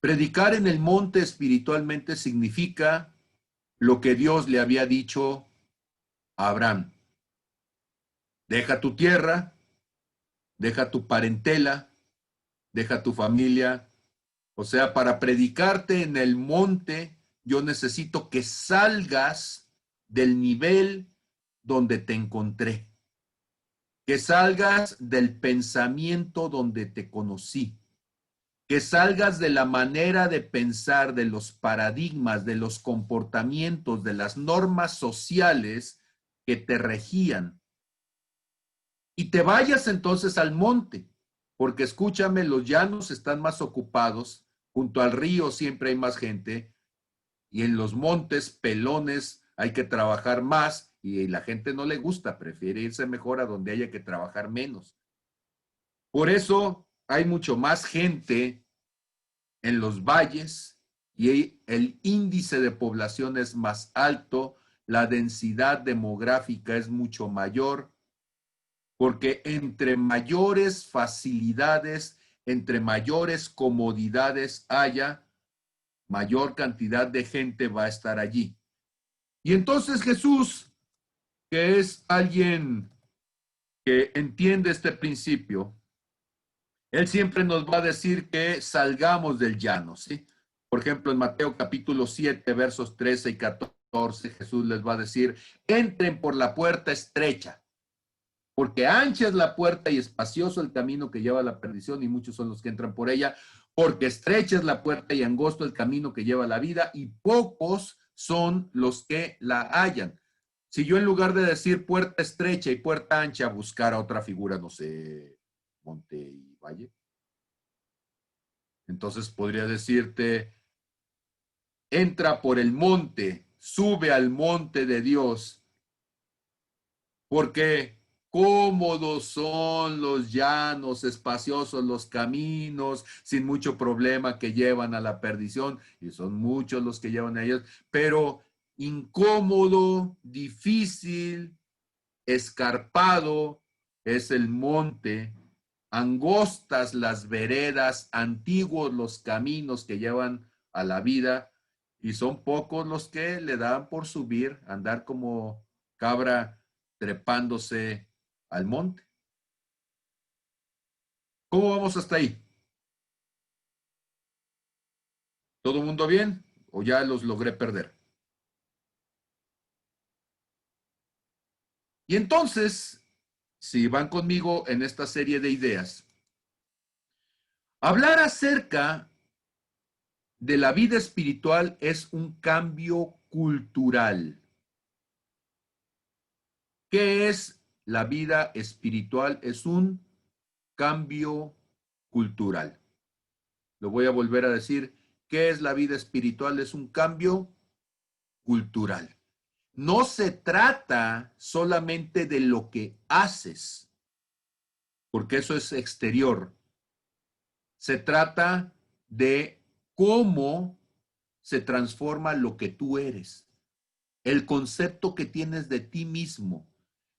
Predicar en el monte espiritualmente significa lo que Dios le había dicho a Abraham. Deja tu tierra, deja tu parentela, deja tu familia. O sea, para predicarte en el monte, yo necesito que salgas del nivel donde te encontré. Que salgas del pensamiento donde te conocí. Que salgas de la manera de pensar, de los paradigmas, de los comportamientos, de las normas sociales que te regían. Y te vayas entonces al monte, porque escúchame, los llanos están más ocupados, junto al río siempre hay más gente, y en los montes pelones hay que trabajar más, y la gente no le gusta, prefiere irse mejor a donde haya que trabajar menos. Por eso hay mucho más gente en los valles y el índice de población es más alto, la densidad demográfica es mucho mayor, porque entre mayores facilidades, entre mayores comodidades haya, mayor cantidad de gente va a estar allí. Y entonces Jesús, que es alguien que entiende este principio, él siempre nos va a decir que salgamos del llano, ¿sí? Por ejemplo, en Mateo capítulo 7, versos 13 y 14, Jesús les va a decir, entren por la puerta estrecha, porque ancha es la puerta y espacioso el camino que lleva a la perdición, y muchos son los que entran por ella, porque estrecha es la puerta y angosto el camino que lleva a la vida, y pocos son los que la hallan. Si yo en lugar de decir puerta estrecha y puerta ancha, buscara otra figura, no sé, monte y valle, entonces podría decirte, entra por el monte, sube al monte de Dios, porque cómodos son los llanos, espaciosos los caminos, sin mucho problema que llevan a la perdición, y son muchos los que llevan a ellos, pero incómodo, difícil, escarpado es el monte, angostas las veredas, antiguos los caminos que llevan a la vida, y son pocos los que le dan por subir, andar como cabra trepándose al monte. ¿Cómo vamos hasta ahí? ¿Todo el mundo bien? ¿O ya los logré perder? Y entonces, si van conmigo en esta serie de ideas, hablar acerca de la vida espiritual es un cambio cultural. ¿Qué es la vida espiritual? Es un cambio cultural. Lo voy a volver a decir. ¿Qué es la vida espiritual? Es un cambio cultural. no se trata solamente de lo que haces, porque eso es exterior. Se trata de cómo se transforma lo que tú eres, el concepto que tienes de ti mismo,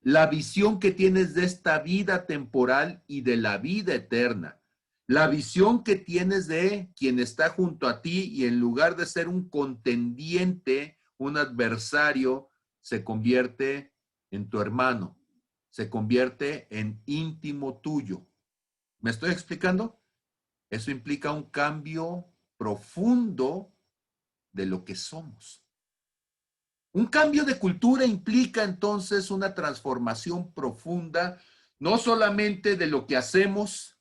la visión que tienes de esta vida temporal y de la vida eterna, la visión que tienes de quien está junto a ti y en lugar de ser un contendiente, un adversario, se convierte en tu hermano, se convierte en íntimo tuyo. ¿Me estoy explicando? Eso implica un cambio profundo de lo que somos. Un cambio de cultura implica entonces una transformación profunda, no solamente de lo que hacemos,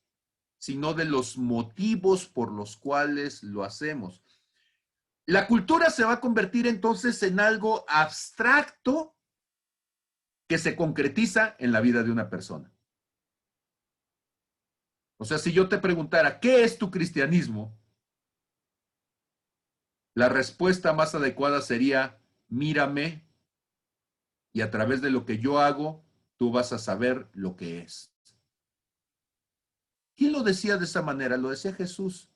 sino de los motivos por los cuales lo hacemos. La cultura se va a convertir entonces en algo abstracto que se concretiza en la vida de una persona. O sea, si yo te preguntara, ¿qué es tu cristianismo? La respuesta más adecuada sería, mírame y a través de lo que yo hago, tú vas a saber lo que es. ¿Quién lo decía de esa manera? Lo decía Jesús.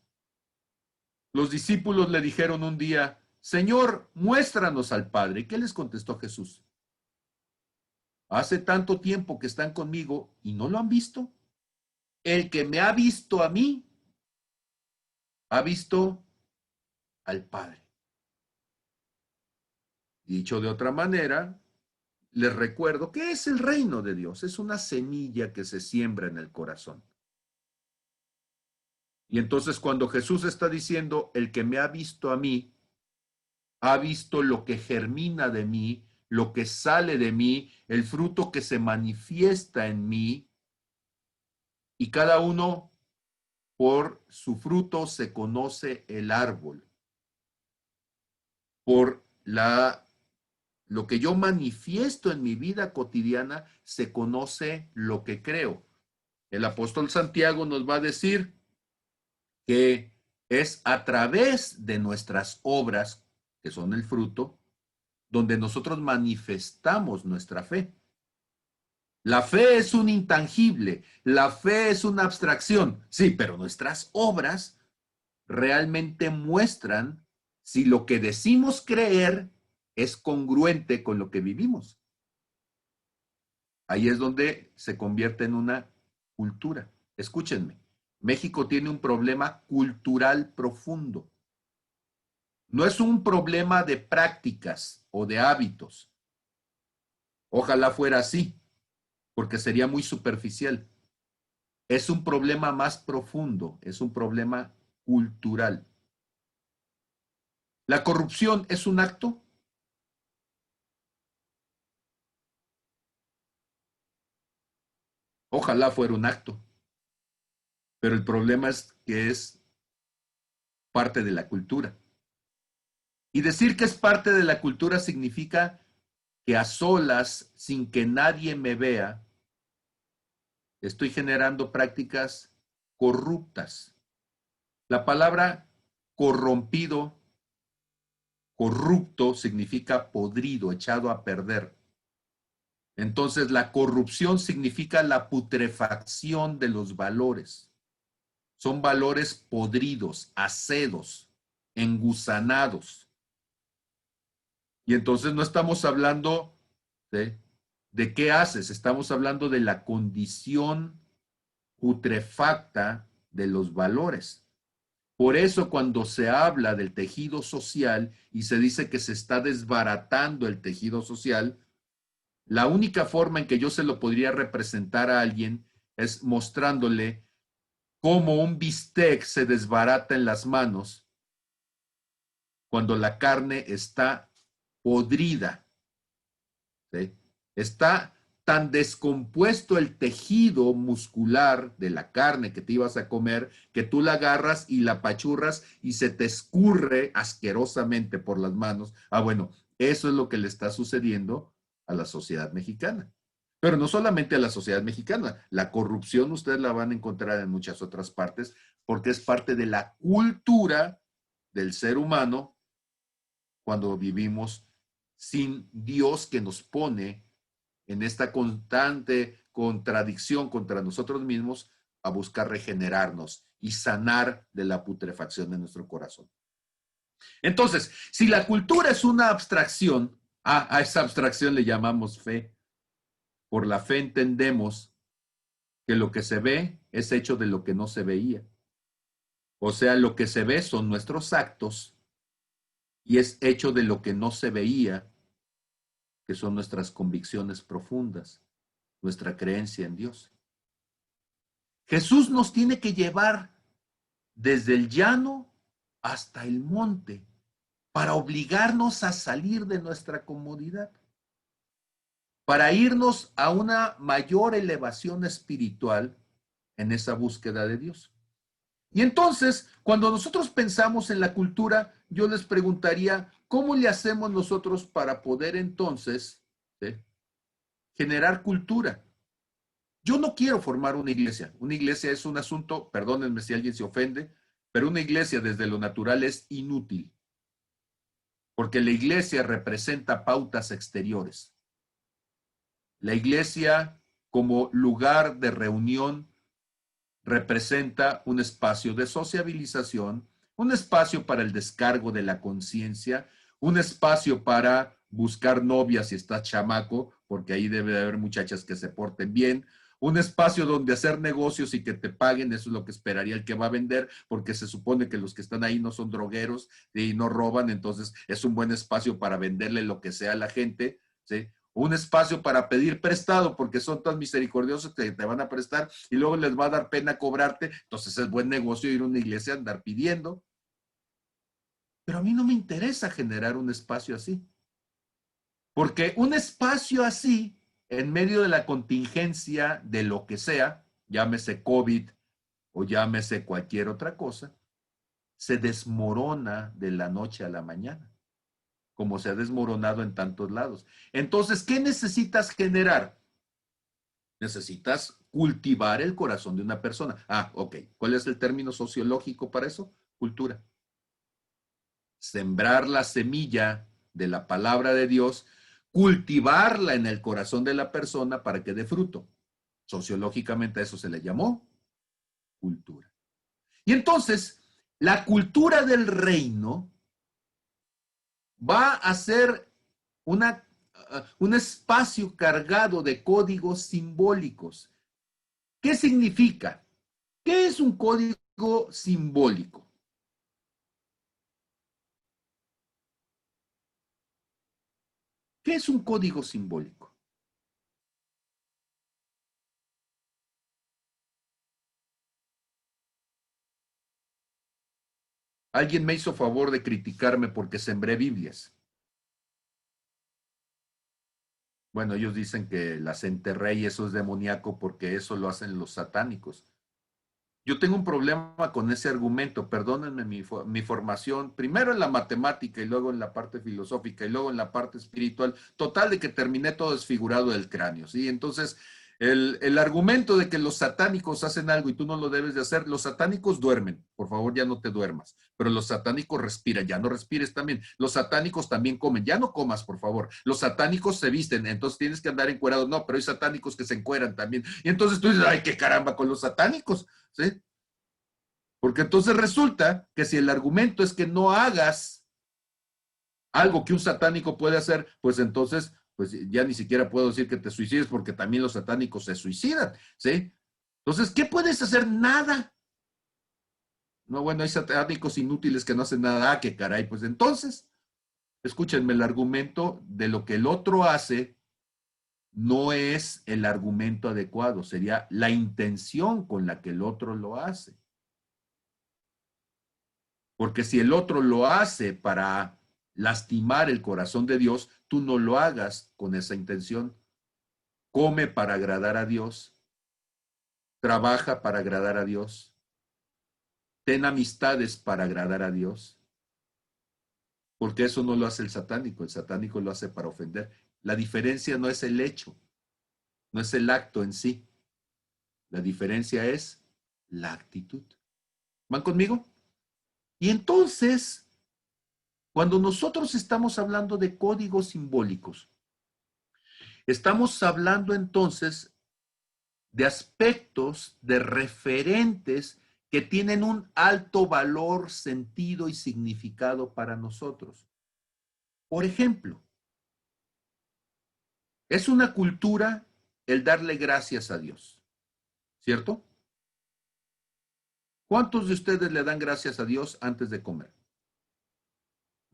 Los discípulos le dijeron un día, Señor, muéstranos al Padre. ¿Y qué les contestó Jesús? Hace tanto tiempo que están conmigo y no lo han visto. El que me ha visto a mí, ha visto al Padre. Dicho de otra manera, les recuerdo que es el reino de Dios. Es una semilla que se siembra en el corazón. Y entonces cuando Jesús está diciendo, el que me ha visto a mí, ha visto lo que germina de mí, lo que sale de mí, el fruto que se manifiesta en mí, y cada uno por su fruto se conoce el árbol. Por lo que yo manifiesto en mi vida cotidiana, se conoce lo que creo. El apóstol Santiago nos va a decir que es a través de nuestras obras, que son el fruto, donde nosotros manifestamos nuestra fe. La fe es un intangible, la fe es una abstracción, sí, pero nuestras obras realmente muestran si lo que decimos creer es congruente con lo que vivimos. Ahí es donde se convierte en una cultura. Escúchenme, México tiene un problema cultural profundo. No es un problema de prácticas o de hábitos. Ojalá fuera así, porque sería muy superficial. Es un problema más profundo, es un problema cultural. ¿La corrupción es un acto? Ojalá fuera un acto, pero el problema es que es parte de la cultura. Y decir que es parte de la cultura significa que a solas, sin que nadie me vea, estoy generando prácticas corruptas. La palabra corrompido, corrupto, significa podrido, echado a perder. Entonces, la corrupción significa la putrefacción de los valores. Son valores podridos, acedos, engusanados. Y entonces no estamos hablando de qué haces, estamos hablando de la condición putrefacta de los valores. Por eso cuando se habla del tejido social y se dice que se está desbaratando el tejido social, la única forma en que yo se lo podría representar a alguien es mostrándole cómo un bistec se desbarata en las manos cuando la carne está podrida. ¿Sí? Está tan descompuesto el tejido muscular de la carne que te ibas a comer que tú la agarras y la apachurras y se te escurre asquerosamente por las manos. Bueno, eso es lo que le está sucediendo a la sociedad mexicana. Pero no solamente a la sociedad mexicana, la corrupción ustedes la van a encontrar en muchas otras partes porque es parte de la cultura del ser humano cuando vivimos sin Dios que nos pone en esta constante contradicción contra nosotros mismos a buscar regenerarnos y sanar de la putrefacción de nuestro corazón. Entonces, si la cultura es una abstracción, a esa abstracción le llamamos fe. Por la fe entendemos que lo que se ve es hecho de lo que no se veía. O sea, lo que se ve son nuestros actos y es hecho de lo que no se veía, que son nuestras convicciones profundas, nuestra creencia en Dios. Jesús nos tiene que llevar desde el llano hasta el monte para obligarnos a salir de nuestra comodidad, para irnos a una mayor elevación espiritual en esa búsqueda de Dios. Y entonces, cuando nosotros pensamos en la cultura, yo les preguntaría, ¿cómo le hacemos nosotros para poder entonces generar cultura? Yo no quiero formar una iglesia. Una iglesia es un asunto, perdónenme si alguien se ofende, pero una iglesia desde lo natural es inútil. Porque la iglesia representa pautas exteriores. La iglesia como lugar de reunión representa un espacio de sociabilización, un espacio para el descargo de la conciencia, un espacio para buscar novias si estás chamaco, porque ahí debe de haber muchachas que se porten bien, un espacio donde hacer negocios y que te paguen, eso es lo que esperaría el que va a vender, porque se supone que los que están ahí no son drogueros y no roban, entonces es un buen espacio para venderle lo que sea a la gente, ¿sí? Un espacio para pedir prestado, porque son tan misericordiosos que te van a prestar y luego les va a dar pena cobrarte, entonces es buen negocio ir a una iglesia a andar pidiendo. Pero a mí no me interesa generar un espacio así, porque un espacio así, en medio de la contingencia de lo que sea, llámese COVID o llámese cualquier otra cosa, se desmorona de la noche a la mañana, como se ha desmoronado en tantos lados. Entonces, ¿qué necesitas generar? Necesitas cultivar el corazón de una persona. Ok. ¿Cuál es el término sociológico para eso? Cultura. Sembrar la semilla de la palabra de Dios, cultivarla en el corazón de la persona para que dé fruto. Sociológicamente a eso se le llamó cultura. Y entonces, la cultura del reino va a ser un espacio cargado de códigos simbólicos. ¿Qué significa? ¿Qué es un código simbólico? ¿Qué es un código simbólico? Alguien me hizo favor de criticarme porque sembré Biblias. Bueno, ellos dicen que las enterré y eso es demoníaco porque eso lo hacen los satánicos. Yo tengo un problema con ese argumento, perdónenme mi formación, primero en la matemática y luego en la parte filosófica y luego en la parte espiritual, total de que terminé todo desfigurado del cráneo, ¿sí? Entonces, el argumento de que los satánicos hacen algo y tú no lo debes de hacer, los satánicos duermen, por favor ya no te duermas, pero los satánicos respiran, ya no respires también, los satánicos también comen, ya no comas, por favor, los satánicos se visten, entonces tienes que andar encuerado, no, pero hay satánicos que se encueran también, y entonces tú dices, ay, qué caramba con los satánicos, ¿sí? Porque entonces resulta que si el argumento es que no hagas algo que un satánico puede hacer, pues entonces, pues ya ni siquiera puedo decir que te suicides porque también los satánicos se suicidan, ¿sí? Entonces, ¿qué puedes hacer? Nada. No, bueno, hay satánicos inútiles que no hacen nada. Qué caray. Pues entonces, escúchenme, el argumento de lo que el otro hace no es el argumento adecuado, sería la intención con la que el otro lo hace. Porque si el otro lo hace para lastimar el corazón de Dios, tú no lo hagas con esa intención. Come para agradar a Dios. Trabaja para agradar a Dios. Ten amistades para agradar a Dios. Porque eso no lo hace el satánico lo hace para ofender. La diferencia no es el hecho, no es el acto en sí. La diferencia es la actitud. ¿Van conmigo? Y entonces, Cuando nosotros estamos hablando de códigos simbólicos, estamos hablando entonces de aspectos, de referentes que tienen un alto valor, sentido y significado para nosotros. Por ejemplo, es una cultura el darle gracias a Dios, ¿cierto? ¿Cuántos de ustedes le dan gracias a Dios antes de comer?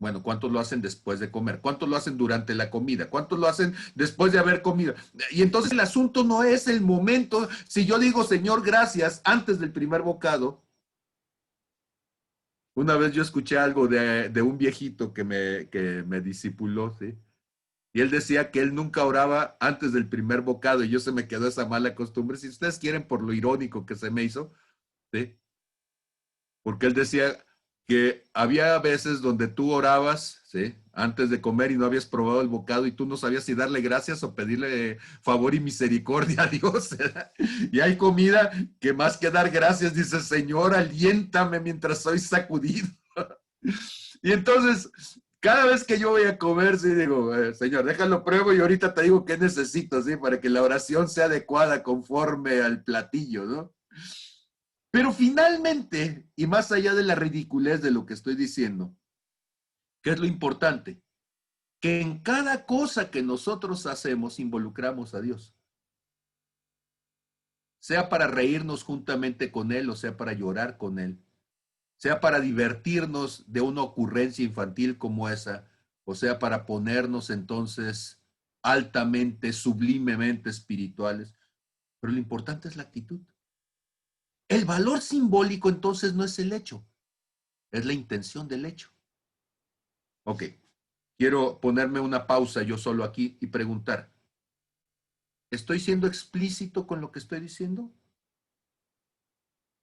Bueno, ¿cuántos lo hacen después de comer? ¿Cuántos lo hacen durante la comida? ¿Cuántos lo hacen después de haber comido? Y entonces el asunto no es el momento. Si yo digo, Señor, gracias, antes del primer bocado, una vez yo escuché algo de un viejito que me discipuló, ¿sí? Y él decía que él nunca oraba antes del primer bocado y yo se me quedó esa mala costumbre. Si ustedes quieren, por lo irónico que se me hizo, ¿sí? Porque él decía que había veces donde tú orabas, ¿sí? Antes de comer y no habías probado el bocado y tú no sabías si darle gracias o pedirle favor y misericordia a Dios, ¿verdad? Y hay comida que más que dar gracias dice, Señor, aliéntame mientras soy sacudido. Y entonces, cada vez que yo voy a comer, sí digo, Señor, déjalo pruebo y ahorita te digo qué necesito, ¿sí? Para que la oración sea adecuada conforme al platillo, ¿no? Pero finalmente, y más allá de la ridiculez de lo que estoy diciendo, ¿qué es lo importante? Que en cada cosa que nosotros hacemos involucramos a Dios. Sea para reírnos juntamente con Él o sea para llorar con Él. Sea para divertirnos de una ocurrencia infantil como esa, o sea para ponernos entonces altamente, sublimemente espirituales. Pero lo importante es la actitud. El valor simbólico entonces no es el hecho, es la intención del hecho. Ok, quiero ponerme una pausa yo solo aquí y preguntar, ¿estoy siendo explícito con lo que estoy diciendo?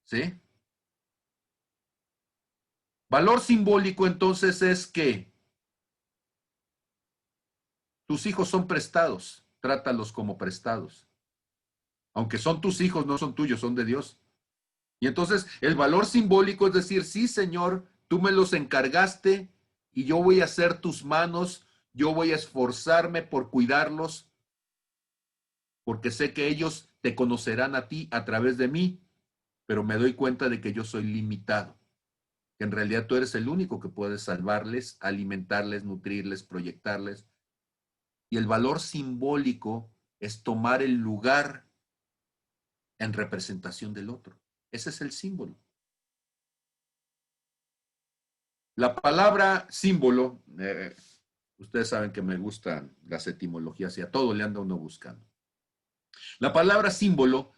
¿Sí? Valor simbólico entonces es que tus hijos son prestados, trátalos como prestados. Aunque son tus hijos, no son tuyos, son de Dios. Y entonces el valor simbólico es decir, sí, Señor, tú me los encargaste y yo voy a hacer tus manos, yo voy a esforzarme por cuidarlos, porque sé que ellos te conocerán a ti a través de mí, pero me doy cuenta de que yo soy limitado, que en realidad tú eres el único que puedes salvarles, alimentarles, nutrirles, proyectarles. Y el valor simbólico es tomar el lugar en representación del otro. Ese es el símbolo. La palabra símbolo, ustedes saben que me gustan las etimologías y a todo le anda uno buscando. La palabra símbolo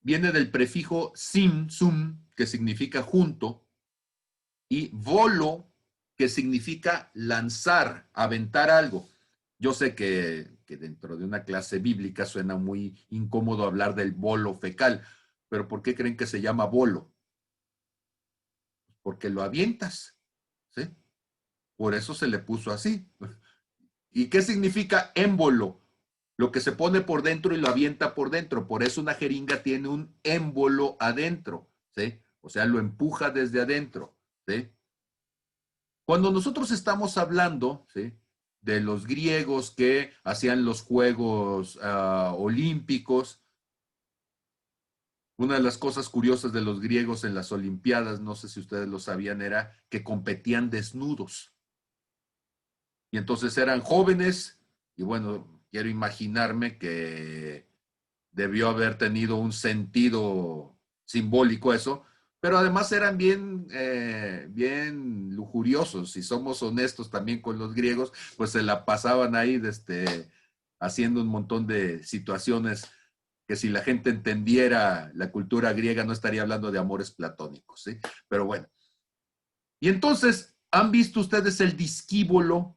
viene del prefijo sim, sum, que significa junto, y volo, que significa lanzar, aventar algo. Yo sé que dentro de una clase bíblica suena muy incómodo hablar del bolo fecal, pero ¿por qué creen que se llama bolo? Porque lo avientas, ¿sí? Por eso se le puso así. ¿Y qué significa émbolo? Lo que se pone por dentro y lo avienta por dentro. Por eso una jeringa tiene un émbolo adentro, ¿sí? O sea, lo empuja desde adentro, ¿sí? Cuando nosotros estamos hablando, ¿sí?, de los griegos que hacían los Juegos Olímpicos, una de las cosas curiosas de los griegos en las Olimpiadas, no sé si ustedes lo sabían, era que competían desnudos. Y entonces eran jóvenes, y bueno, quiero imaginarme que debió haber tenido un sentido simbólico eso, pero además eran bien lujuriosos. Si somos honestos también con los griegos, pues se la pasaban ahí haciendo un montón de situaciones que si la gente entendiera la cultura griega no estaría hablando de amores platónicos, ¿sí? Pero bueno. Y entonces, ¿han visto ustedes el discíbolo?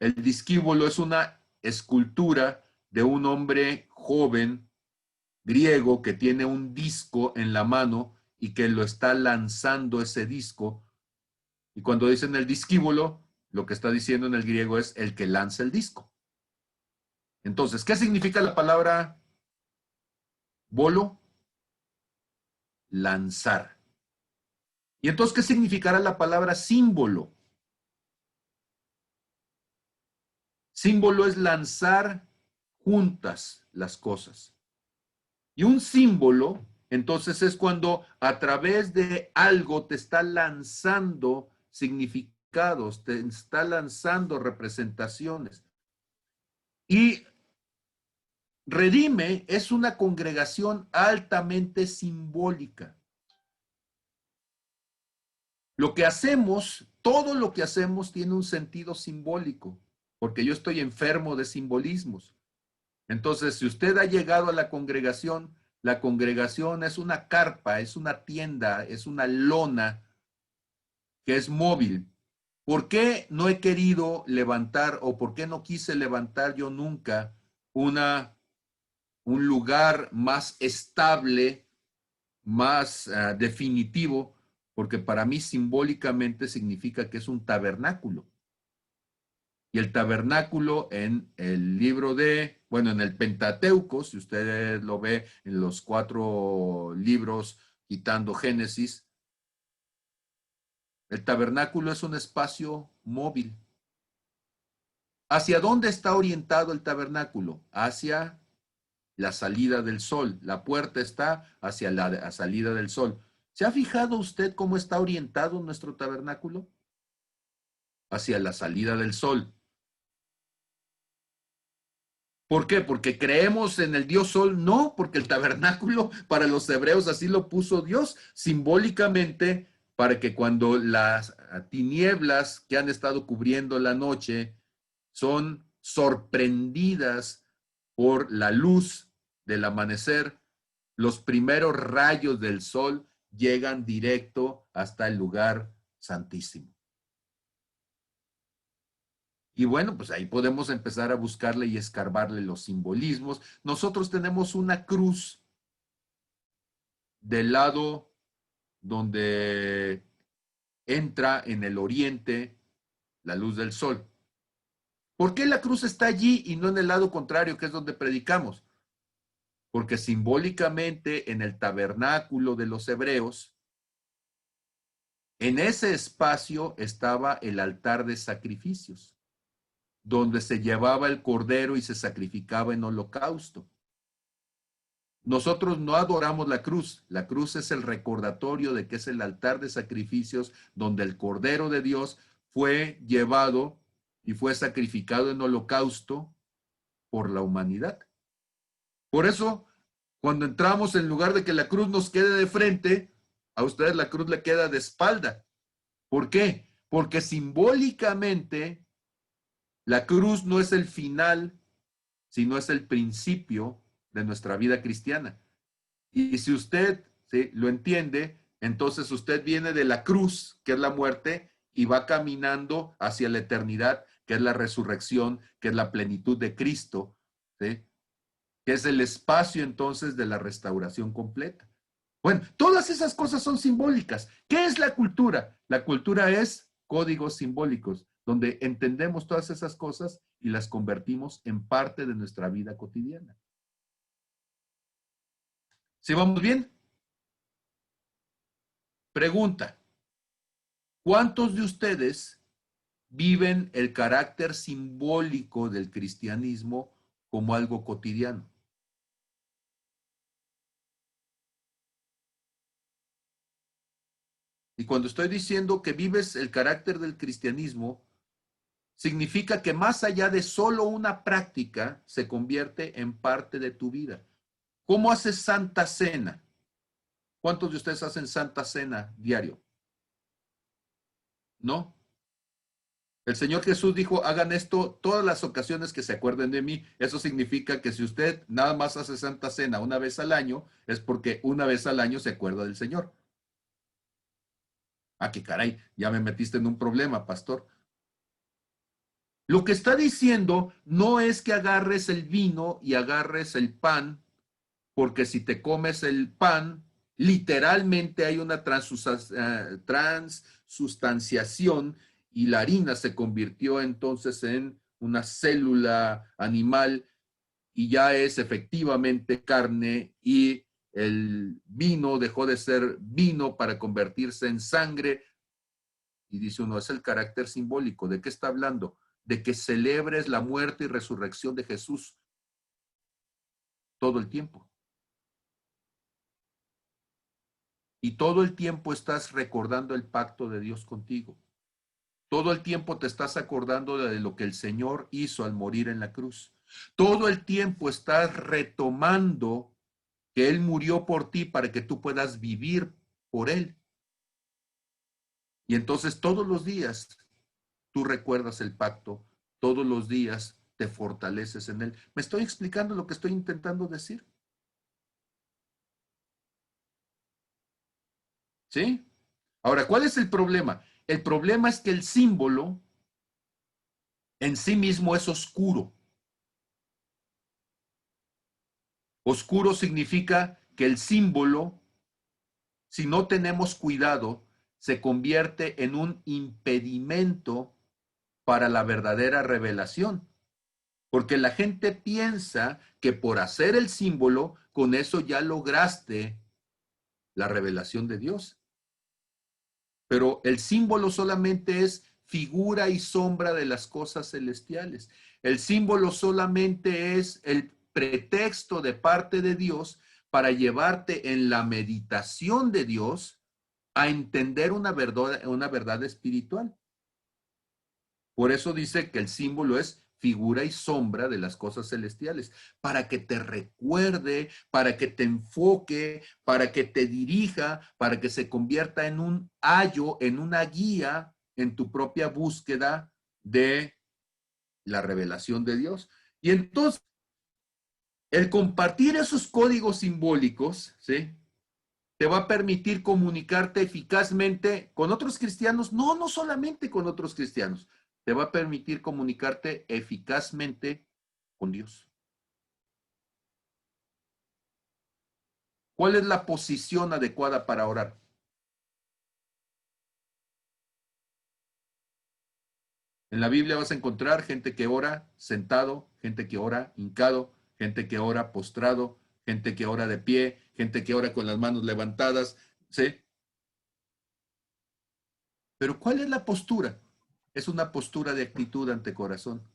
El discíbolo es una escultura de un hombre joven griego que tiene un disco en la mano y que lo está lanzando ese disco. Y cuando dicen el discíbulo, lo que está diciendo en el griego es el que lanza el disco. Entonces, ¿qué significa la palabra bolo? Lanzar. Y entonces, ¿qué significará la palabra símbolo? Símbolo es lanzar juntas las cosas. Y un símbolo, entonces, es cuando a través de algo te está lanzando significados, te está lanzando representaciones. Y Redime es una congregación altamente simbólica. Lo que hacemos, todo lo que hacemos tiene un sentido simbólico, porque yo estoy enfermo de simbolismos. Entonces, si usted ha llegado a la congregación es una carpa, es una tienda, es una lona que es móvil. ¿Por qué no he querido levantar o por qué no quise levantar yo nunca un lugar más estable, más definitivo? Porque para mí simbólicamente significa que es un tabernáculo. Y el tabernáculo en el libro de, bueno, en el Pentateuco, si usted lo ve en los 4 libros, quitando Génesis, el tabernáculo es un espacio móvil. ¿Hacia dónde está orientado el tabernáculo? Hacia la salida del sol. La puerta está hacia la salida del sol. ¿Se ha fijado usted cómo está orientado nuestro tabernáculo? Hacia la salida del sol. ¿Por qué? ¿Porque creemos en el Dios Sol? No, porque el tabernáculo para los hebreos así lo puso Dios, simbólicamente, para que cuando las tinieblas que han estado cubriendo la noche son sorprendidas por la luz del amanecer, los primeros rayos del sol llegan directo hasta el lugar santísimo. Y bueno, pues ahí podemos empezar a buscarle y escarbarle los simbolismos. Nosotros tenemos una cruz del lado donde entra en el oriente la luz del sol. ¿Por qué la cruz está allí y no en el lado contrario, que es donde predicamos? Porque simbólicamente en el tabernáculo de los hebreos, en ese espacio estaba el altar de sacrificios, donde se llevaba el cordero y se sacrificaba en holocausto. Nosotros no adoramos la cruz es el recordatorio de que es el altar de sacrificios donde el cordero de Dios fue llevado y fue sacrificado en holocausto por la humanidad. Por eso, cuando entramos, en lugar de que la cruz nos quede de frente, a ustedes la cruz le queda de espalda. ¿Por qué? Porque simbólicamente la cruz no es el final, sino es el principio de nuestra vida cristiana. Y si usted lo entiende, entonces usted viene de la cruz, que es la muerte, y va caminando hacia la eternidad, que es la resurrección, que es la plenitud de Cristo, ¿sí? Que es el espacio entonces de la restauración completa. Bueno, todas esas cosas son simbólicas. ¿Qué es la cultura? La cultura es códigos simbólicos, donde entendemos todas esas cosas y las convertimos en parte de nuestra vida cotidiana. ¿Sí vamos bien? Pregunta: ¿cuántos de ustedes viven el carácter simbólico del cristianismo como algo cotidiano? Y cuando estoy diciendo que vives el carácter del cristianismo, significa que más allá de solo una práctica, se convierte en parte de tu vida. ¿Cómo haces Santa Cena? ¿Cuántos de ustedes hacen Santa Cena diario? ¿No? El Señor Jesús dijo, hagan esto todas las ocasiones que se acuerden de mí. Eso significa que si usted nada más hace Santa Cena una vez al año, es porque una vez al año se acuerda del Señor. Ah, qué caray, ya me metiste en un problema, pastor. Lo que está diciendo no es que agarres el vino y agarres el pan, porque si te comes el pan, literalmente hay una transustanciación y la harina se convirtió entonces en una célula animal y ya es efectivamente carne, y el vino dejó de ser vino para convertirse en sangre. Y dice uno, es el carácter simbólico. ¿De qué está hablando? de que celebres la muerte y resurrección de Jesús todo el tiempo. Y todo el tiempo estás recordando el pacto de Dios contigo. Todo el tiempo te estás acordando de lo que el Señor hizo al morir en la cruz. Todo el tiempo estás retomando que Él murió por ti para que tú puedas vivir por Él. Y entonces todos los días tú recuerdas el pacto, todos los días te fortaleces en Él. ¿Me estoy explicando lo que estoy intentando decir? ¿Sí? Ahora, ¿cuál es el problema? El problema es que el símbolo en sí mismo es oscuro. Oscuro significa que el símbolo, si no tenemos cuidado, se convierte en un impedimento para la verdadera revelación. Porque la gente piensa que por hacer el símbolo, con eso ya lograste la revelación de Dios. Pero el símbolo solamente es figura y sombra de las cosas celestiales. El símbolo solamente es el pretexto de parte de Dios para llevarte en la meditación de Dios a entender una verdad espiritual. Por eso dice que el símbolo es figura y sombra de las cosas celestiales, para que te recuerde, para que te enfoque, para que te dirija, para que se convierta en un ayo, en una guía en tu propia búsqueda de la revelación de Dios. Y entonces, el compartir esos códigos simbólicos, ¿sí?, te va a permitir comunicarte eficazmente con otros cristianos, no solamente con otros cristianos, te va a permitir comunicarte eficazmente con Dios. ¿Cuál es la posición adecuada para orar? En la Biblia vas a encontrar gente que ora sentado, gente que ora hincado, gente que ora postrado, gente que ora de pie, gente que ora con las manos levantadas, ¿sí? Pero ¿cuál es la postura? Es una postura de actitud ante corazón.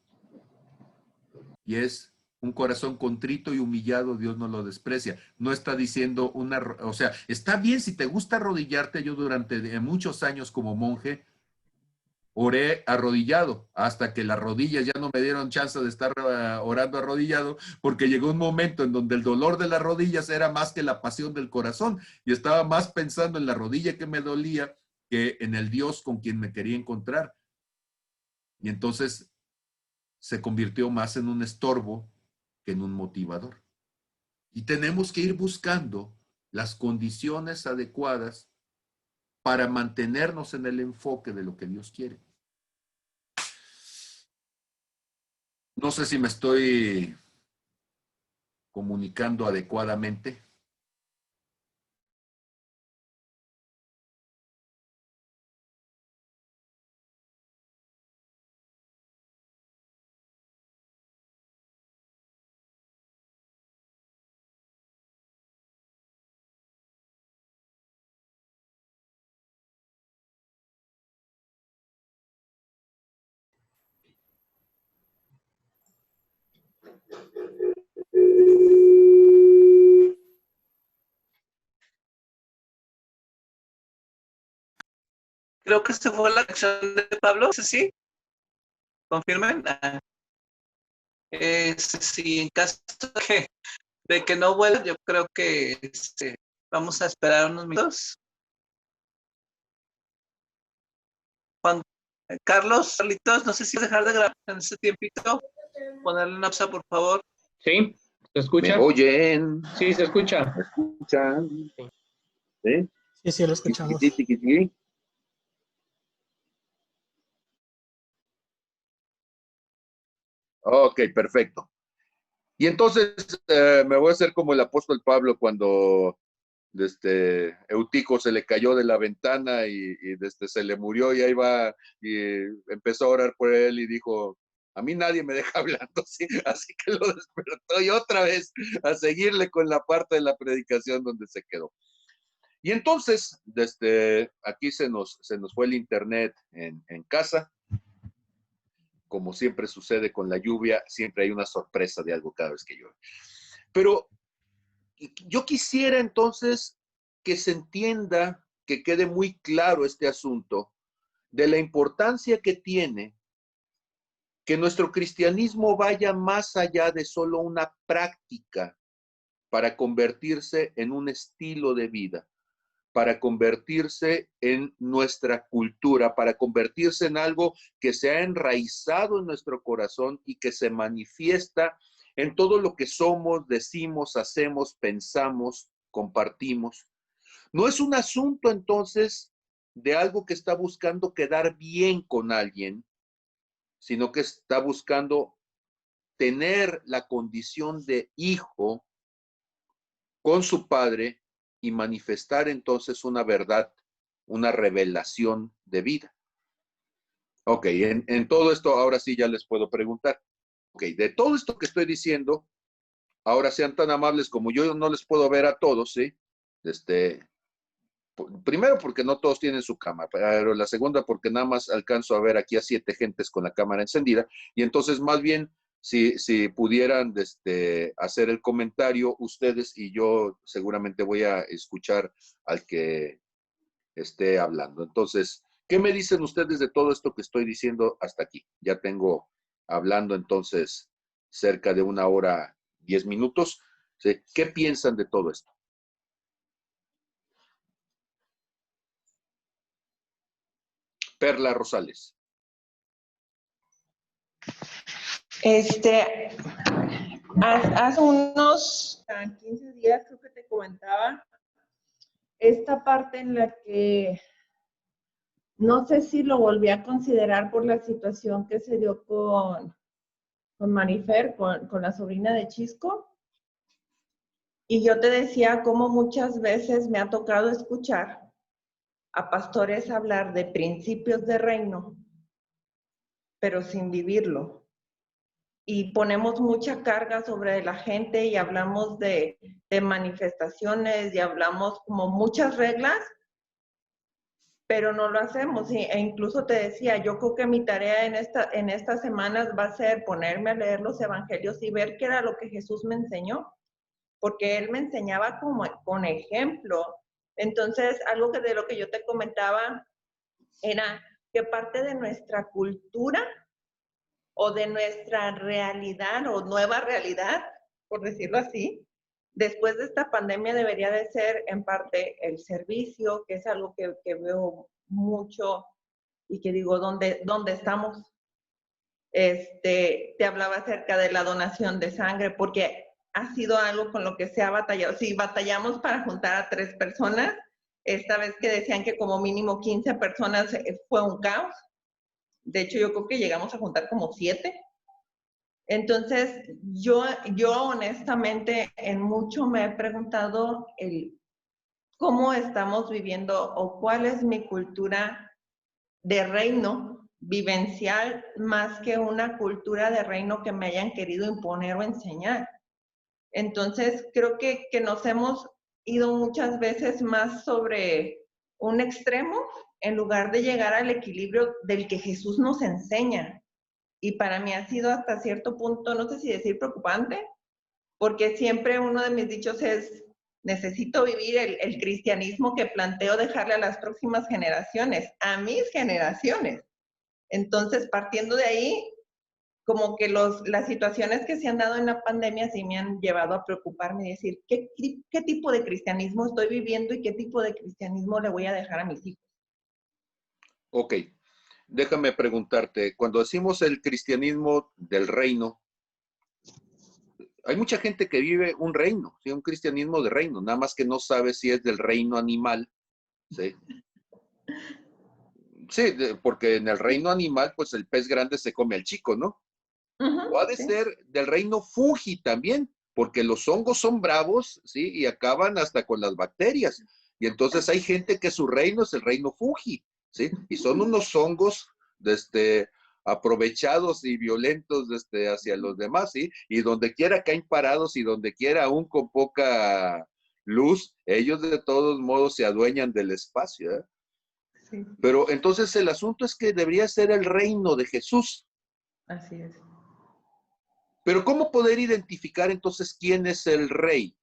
Y es un corazón contrito y humillado, Dios no lo desprecia. No está diciendo o sea, está bien si te gusta arrodillarte. Yo durante muchos años como monje oré arrodillado hasta que las rodillas ya no me dieron chance de estar orando arrodillado, porque llegó un momento en donde el dolor de las rodillas era más que la pasión del corazón y estaba más pensando en la rodilla que me dolía que en el Dios con quien me quería encontrar. Y entonces se convirtió más en un estorbo que en un motivador. Y tenemos que ir buscando las condiciones adecuadas para mantenernos en el enfoque de lo que Dios quiere. No sé si me estoy comunicando adecuadamente. Creo que esta fue la acción de Pablo, ¿es así? ¿Confirmen? Sí, en caso de que no vuelva, yo creo que vamos a esperar unos minutos. Juan Carlos, Carlitos, no sé si dejar de grabar en ese tiempito. Ponerle una pausa, por favor. ¿Sí? ¿Se escucha? ¿Me oyen? Sí, se escucha. ¿Me escuchan? ¿Sí? Sí, sí, lo escuchamos. Ok, perfecto. Y entonces me voy a hacer como el apóstol Pablo cuando Eutico se le cayó de la ventana y se le murió y ahí va y empezó a orar por él y dijo, a mí nadie me deja hablando, ¿sí? Así que lo despertó y otra vez a seguirle con la parte de la predicación donde se quedó. Y entonces, aquí se nos fue el internet en casa. como siempre sucede con la lluvia, siempre hay una sorpresa de algo cada vez que llueve. Pero yo quisiera entonces que se entienda, que quede muy claro este asunto de la importancia que tiene que nuestro cristianismo vaya más allá de solo una práctica para convertirse en un estilo de vida, para convertirse en nuestra cultura, para convertirse en algo que se ha enraizado en nuestro corazón y que se manifiesta en todo lo que somos, decimos, hacemos, pensamos, compartimos. No es un asunto entonces de algo que está buscando quedar bien con alguien, sino que está buscando tener la condición de hijo con su padre y manifestar entonces una verdad, una revelación de vida. Ok, en todo esto ahora sí ya les puedo preguntar. Ok, de todo esto que estoy diciendo, ahora sean tan amables como yo no les puedo ver a todos, ¿sí? Primero porque no todos tienen su cámara, pero la segunda porque nada más alcanzo a ver aquí a 7 gentes con la cámara encendida, y entonces más bien si pudieran hacer el comentario ustedes, y yo seguramente voy a escuchar al que esté hablando. Entonces, ¿qué me dicen ustedes de todo esto que estoy diciendo hasta aquí? Ya tengo hablando entonces cerca de 1 hora 10 minutos. ¿Sí? ¿Qué piensan de todo esto? Perla Rosales. Hace unos 15 días creo que te comentaba esta parte en la que no sé si lo volví a considerar por la situación que se dio con Marifer, con la sobrina de Chisco. Y yo te decía cómo muchas veces me ha tocado escuchar a pastores hablar de principios de reino, pero sin vivirlo. Y ponemos mucha carga sobre la gente y hablamos de manifestaciones y hablamos como muchas reglas, pero no lo hacemos. E incluso te decía, yo creo que mi tarea en estas semanas va a ser ponerme a leer los evangelios y ver qué era lo que Jesús me enseñó, porque Él me enseñaba como con ejemplo. Entonces, algo que de lo que yo te comentaba era que parte de nuestra cultura o de nuestra realidad o nueva realidad, por decirlo así, después de esta pandemia debería de ser en parte el servicio, que es algo que veo mucho y que digo, ¿dónde estamos? Te hablaba acerca de la donación de sangre, porque ha sido algo con lo que se ha batallado. Si batallamos para juntar a 3 personas, esta vez que decían que como mínimo 15 personas fue un caos. De hecho, yo creo que llegamos a juntar como 7. Entonces, yo honestamente en mucho me he preguntado cómo estamos viviendo o cuál es mi cultura de reino vivencial más que una cultura de reino que me hayan querido imponer o enseñar. Entonces, creo que nos hemos ido muchas veces más sobre un extremo en lugar de llegar al equilibrio del que Jesús nos enseña. Y para mí ha sido hasta cierto punto, no sé si decir preocupante, porque siempre uno de mis dichos es, necesito vivir el cristianismo que planteo dejarle a las próximas generaciones, a mis generaciones. Entonces, partiendo de ahí, como que las situaciones que se han dado en la pandemia sí me han llevado a preocuparme y decir, ¿qué tipo de cristianismo estoy viviendo y qué tipo de cristianismo le voy a dejar a mis hijos? Ok, déjame preguntarte, cuando decimos el cristianismo del reino, hay mucha gente que vive un reino, ¿sí? Un cristianismo de reino, nada más que no sabe si es del reino animal, ¿sí? Sí, porque en el reino animal, pues el pez grande se come al chico, ¿no? O ha de ser del reino fungi también, porque los hongos son bravos, ¿sí? Y acaban hasta con las bacterias. Y entonces hay gente que su reino es el reino fungi, ¿sí? Y son unos hongos aprovechados y violentos hacia los demás, ¿sí? Y donde quiera caen parados y donde quiera aún con poca luz, ellos de todos modos se adueñan del espacio, ¿eh? Sí. Pero entonces el asunto es que debería ser el reino de Jesús. Así es. Pero ¿cómo poder identificar entonces quién es el rey?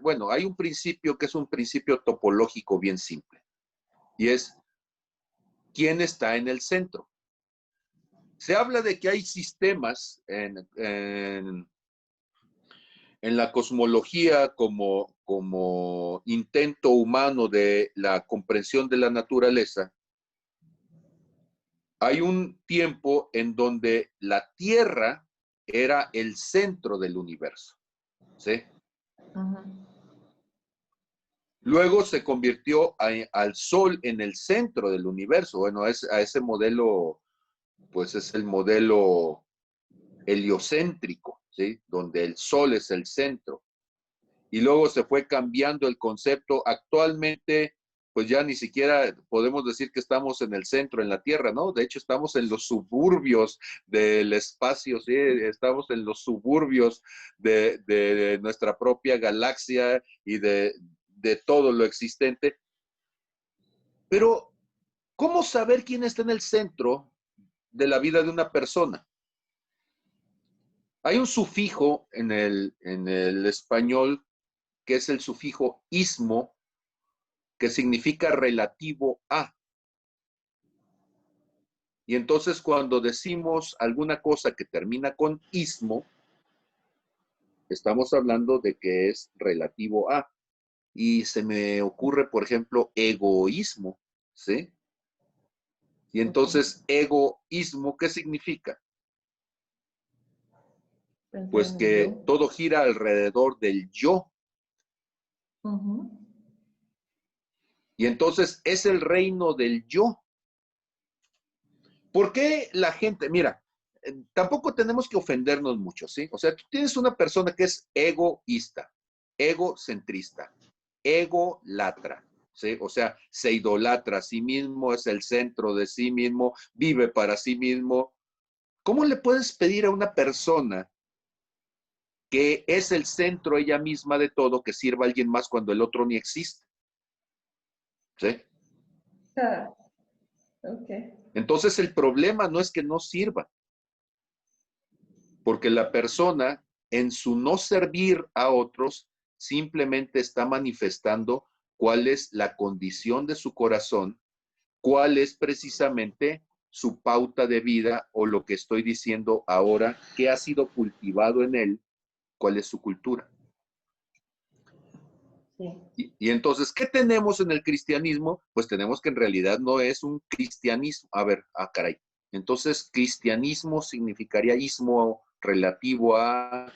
Bueno, hay un principio que es un principio topológico bien simple, y es quién está en el centro. Se habla de que hay sistemas en la cosmología como intento humano de la comprensión de la naturaleza. Hay un tiempo en donde la Tierra era el centro del universo, ¿sí? Luego se convirtió al Sol en el centro del universo. Bueno, a ese modelo, pues es el modelo heliocéntrico, ¿sí? Donde el Sol es el centro. Y luego se fue cambiando el concepto. Actualmente, pues ya ni siquiera podemos decir que estamos en el centro, en la Tierra, ¿no? De hecho, estamos en los suburbios del espacio, ¿sí? Estamos en los suburbios de nuestra propia galaxia y de todo lo existente. Pero, ¿cómo saber quién está en el centro de la vida de una persona? Hay un sufijo en el español que es el sufijo ismo, que significa relativo a. Y entonces cuando decimos alguna cosa que termina con ismo, estamos hablando de que es relativo a. Y se me ocurre, por ejemplo, egoísmo, ¿sí? Y entonces, egoísmo, ¿qué significa? Pues que todo gira alrededor del yo. Y entonces es el reino del yo. ¿Por qué la gente? Mira, tampoco tenemos que ofendernos mucho, ¿sí? O sea, tú tienes una persona que es egoísta, egocentrista, egolatra, ¿sí? O sea, se idolatra a sí mismo, es el centro de sí mismo, vive para sí mismo. ¿Cómo le puedes pedir a una persona que es el centro ella misma de todo, que sirva a alguien más cuando el otro ni existe? ¿Sí? Okay. Entonces el problema no es que no sirva, porque la persona en su no servir a otros simplemente está manifestando cuál es la condición de su corazón, cuál es precisamente su pauta de vida o lo que estoy diciendo ahora, qué ha sido cultivado en él, cuál es su cultura. Sí. Y entonces, ¿qué tenemos en el cristianismo? Pues tenemos que en realidad no es un cristianismo. A ver, caray. Entonces, cristianismo significaría ismo relativo a...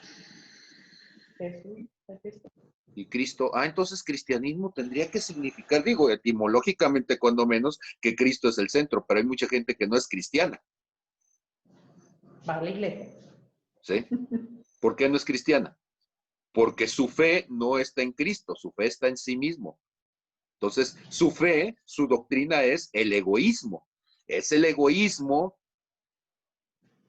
Y Cristo, entonces cristianismo tendría que significar, digo, etimológicamente cuando menos, que Cristo es el centro, pero hay mucha gente que no es cristiana. Va a la iglesia. ¿Sí? ¿Por qué no es cristiana? Porque su fe no está en Cristo, su fe está en sí mismo. Entonces, su fe, su doctrina es el egoísmo. Es el egoísmo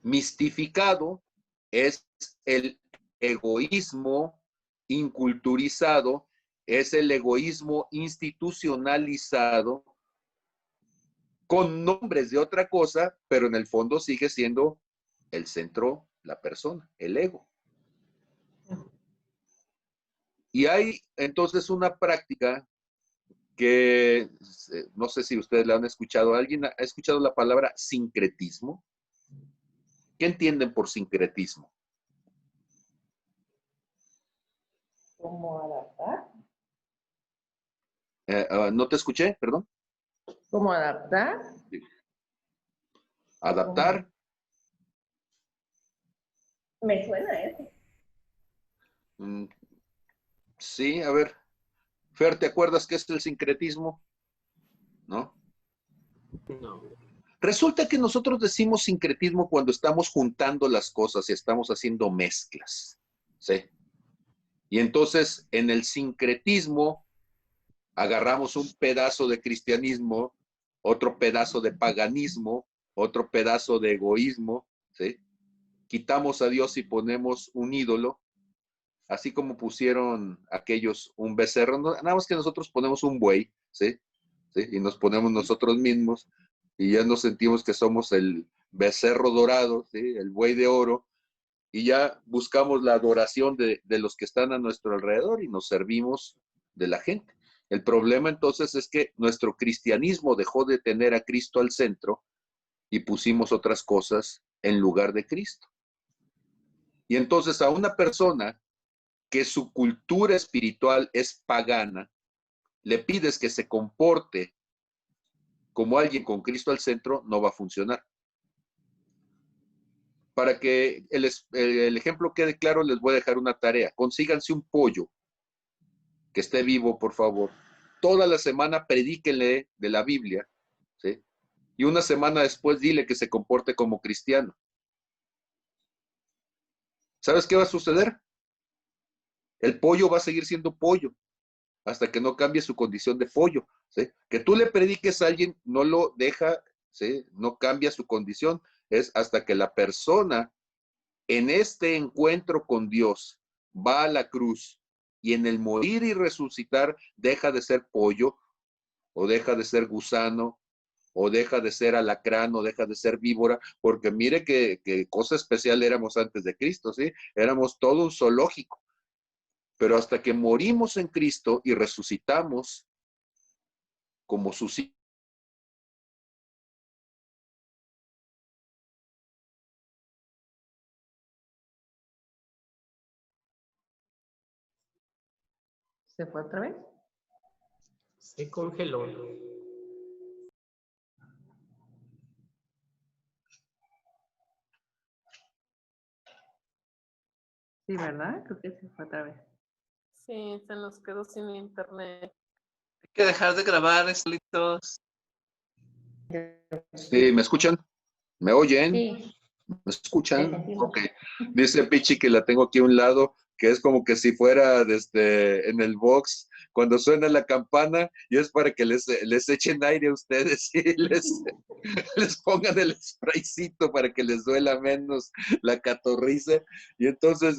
mistificado, es el egoísmo inculturizado, es el egoísmo institucionalizado con nombres de otra cosa, pero en el fondo sigue siendo el centro, la persona, el ego. Y hay entonces una práctica que no sé si ustedes la han escuchado. ¿Alguien ha escuchado la palabra sincretismo? ¿Qué entienden por sincretismo? ¿Cómo adaptar? ¿No te escuché? Perdón. ¿Cómo adaptar? Adaptar. Me suena eso. Sí, a ver. Fer, ¿te acuerdas qué es el sincretismo? ¿No? No. Resulta que nosotros decimos sincretismo cuando estamos juntando las cosas y estamos haciendo mezclas. ¿Sí? Y entonces, en el sincretismo, agarramos un pedazo de cristianismo, otro pedazo de paganismo, otro pedazo de egoísmo, ¿sí? Quitamos a Dios y ponemos un ídolo, así como pusieron aquellos un becerro, nada más que nosotros ponemos un buey, ¿sí? ¿Sí? Y nos ponemos nosotros mismos y ya nos sentimos que somos becerro dorado, ¿sí? El buey de oro, y ya buscamos la adoración de los que están a nuestro alrededor y nos servimos de la gente. El problema entonces es que nuestro cristianismo dejó de tener a Cristo al centro y pusimos otras cosas en lugar de Cristo. Y entonces a una persona que su cultura espiritual es pagana, le pides que se comporte como alguien con Cristo al centro, no va a funcionar. Para que el ejemplo quede claro, les voy a dejar una tarea. Consíganse un pollo que esté vivo, por favor. Toda la semana predíquenle de la Biblia, ¿sí? Y una semana después dile que se comporte como cristiano. ¿Sabes qué va a suceder? El pollo va a seguir siendo pollo hasta que no cambie su condición de pollo, ¿sí? Que tú le prediques a alguien no lo deja, ¿sí? No cambia su condición. Es hasta que la persona en este encuentro con Dios va a la cruz y en el morir y resucitar deja de ser pollo o deja de ser gusano o deja de ser alacrán o deja de ser víbora, porque mire que cosa especial éramos antes de Cristo, ¿sí? Éramos todo un zoológico. Pero hasta que morimos en Cristo y resucitamos como sus hijos. ¿Se fue otra vez? Se congeló. Sí, ¿verdad? Creo que se fue otra vez. Sí, se nos quedó sin internet. Hay que dejar de grabar, solitos. Sí, ¿me escuchan? ¿Me oyen? Sí, ¿Me te escuchan? sentimos. Ok. Dice Pichi que la tengo aquí a un lado, que es como que si fuera en el box, cuando suena la campana, y es para que les echen aire a ustedes y les pongan el spraycito para que les duela menos la catorriza. Y entonces,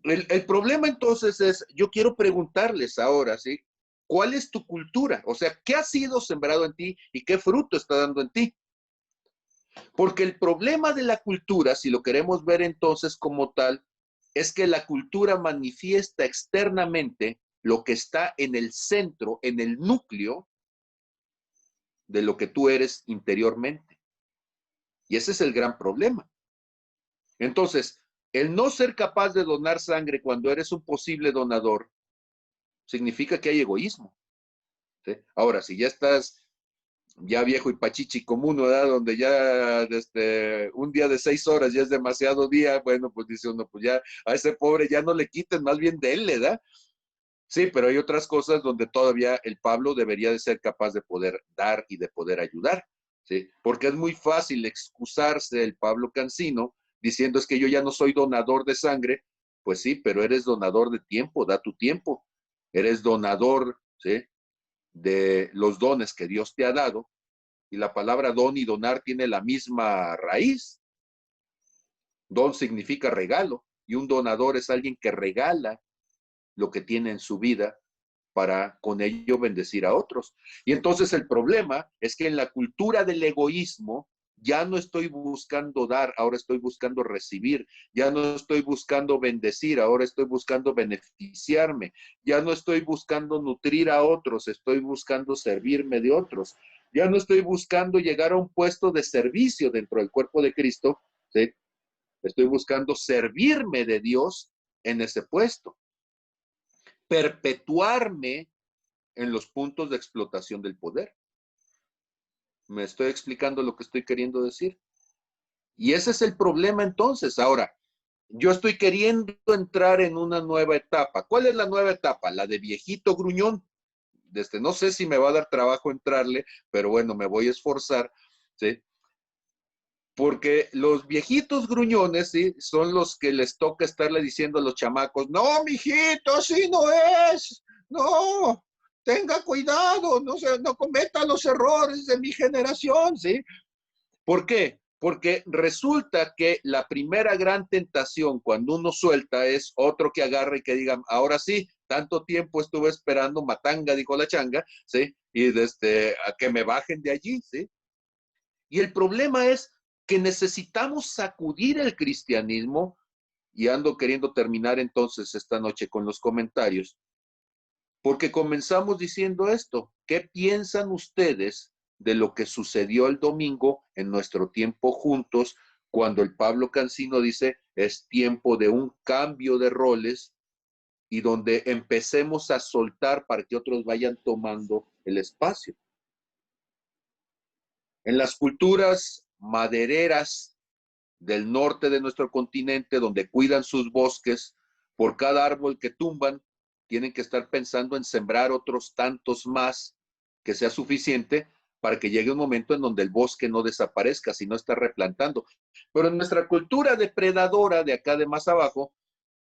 el problema entonces es, yo quiero preguntarles ahora, ¿sí? ¿Cuál es tu cultura? O sea, ¿qué ha sido sembrado en ti y qué fruto está dando en ti? Porque el problema de la cultura, si lo queremos ver entonces como tal, es que la cultura manifiesta externamente lo que está en el centro, en el núcleo de lo que tú eres interiormente. Y ese es el gran problema. Entonces, el no ser capaz de donar sangre cuando eres un posible donador, significa que hay egoísmo, ¿sí? Ahora, si ya estás ya viejo y pachichi común, ¿verdad? Donde ya un día de 6 horas ya es demasiado día, bueno, pues dice uno, pues ya a ese pobre ya no le quiten, más bien de él, ¿verdad? Sí, pero hay otras cosas donde todavía el Pablo debería de ser capaz de poder dar y de poder ayudar, ¿sí? Porque es muy fácil excusarse el Pablo Cancino diciendo es que yo ya no soy donador de sangre, pues sí, pero eres donador de tiempo, da tu tiempo, eres donador, ¿sí? De los dones que Dios te ha dado, y la palabra don y donar tiene la misma raíz. Don significa regalo, y un donador es alguien que regala lo que tiene en su vida para con ello bendecir a otros. Y entonces el problema es que en la cultura del egoísmo ya no estoy buscando dar, ahora estoy buscando recibir, ya no estoy buscando bendecir, ahora estoy buscando beneficiarme, ya no estoy buscando nutrir a otros, estoy buscando servirme de otros, ya no estoy buscando llegar a un puesto de servicio dentro del cuerpo de Cristo, ¿sí? Estoy buscando servirme de Dios en ese puesto, perpetuarme en los puntos de explotación del poder. ¿Me estoy explicando lo que estoy queriendo decir? Y ese es el problema entonces. Ahora, yo estoy queriendo entrar en una nueva etapa. ¿Cuál es la nueva etapa? La de viejito gruñón. No sé si me va a dar trabajo entrarle, pero bueno, me voy a esforzar, ¿sí? Porque los viejitos gruñones, ¿sí? Son los que les toca estarle diciendo a los chamacos, no, mijito, así no es, no, tenga cuidado, no cometa los errores de mi generación, ¿sí? ¿Por qué? Porque resulta que la primera gran tentación cuando uno suelta es otro que agarre y que diga, ahora sí, tanto tiempo estuve esperando, matanga, dijo la changa, ¿sí? Y a que me bajen de allí, ¿sí? Y el problema es que necesitamos sacudir el cristianismo, y ando queriendo terminar entonces esta noche con los comentarios, porque comenzamos diciendo esto: ¿qué piensan ustedes de lo que sucedió el domingo en nuestro tiempo juntos, cuando el Pablo Cancino dice es tiempo de un cambio de roles y donde empecemos a soltar para que otros vayan tomando el espacio? En las culturas madereras del norte de nuestro continente, donde cuidan sus bosques, por cada árbol que tumban, tienen que estar pensando en sembrar otros tantos más, que sea suficiente para que llegue un momento en donde el bosque no desaparezca, sino está replantando. Pero en nuestra cultura depredadora de acá de más abajo,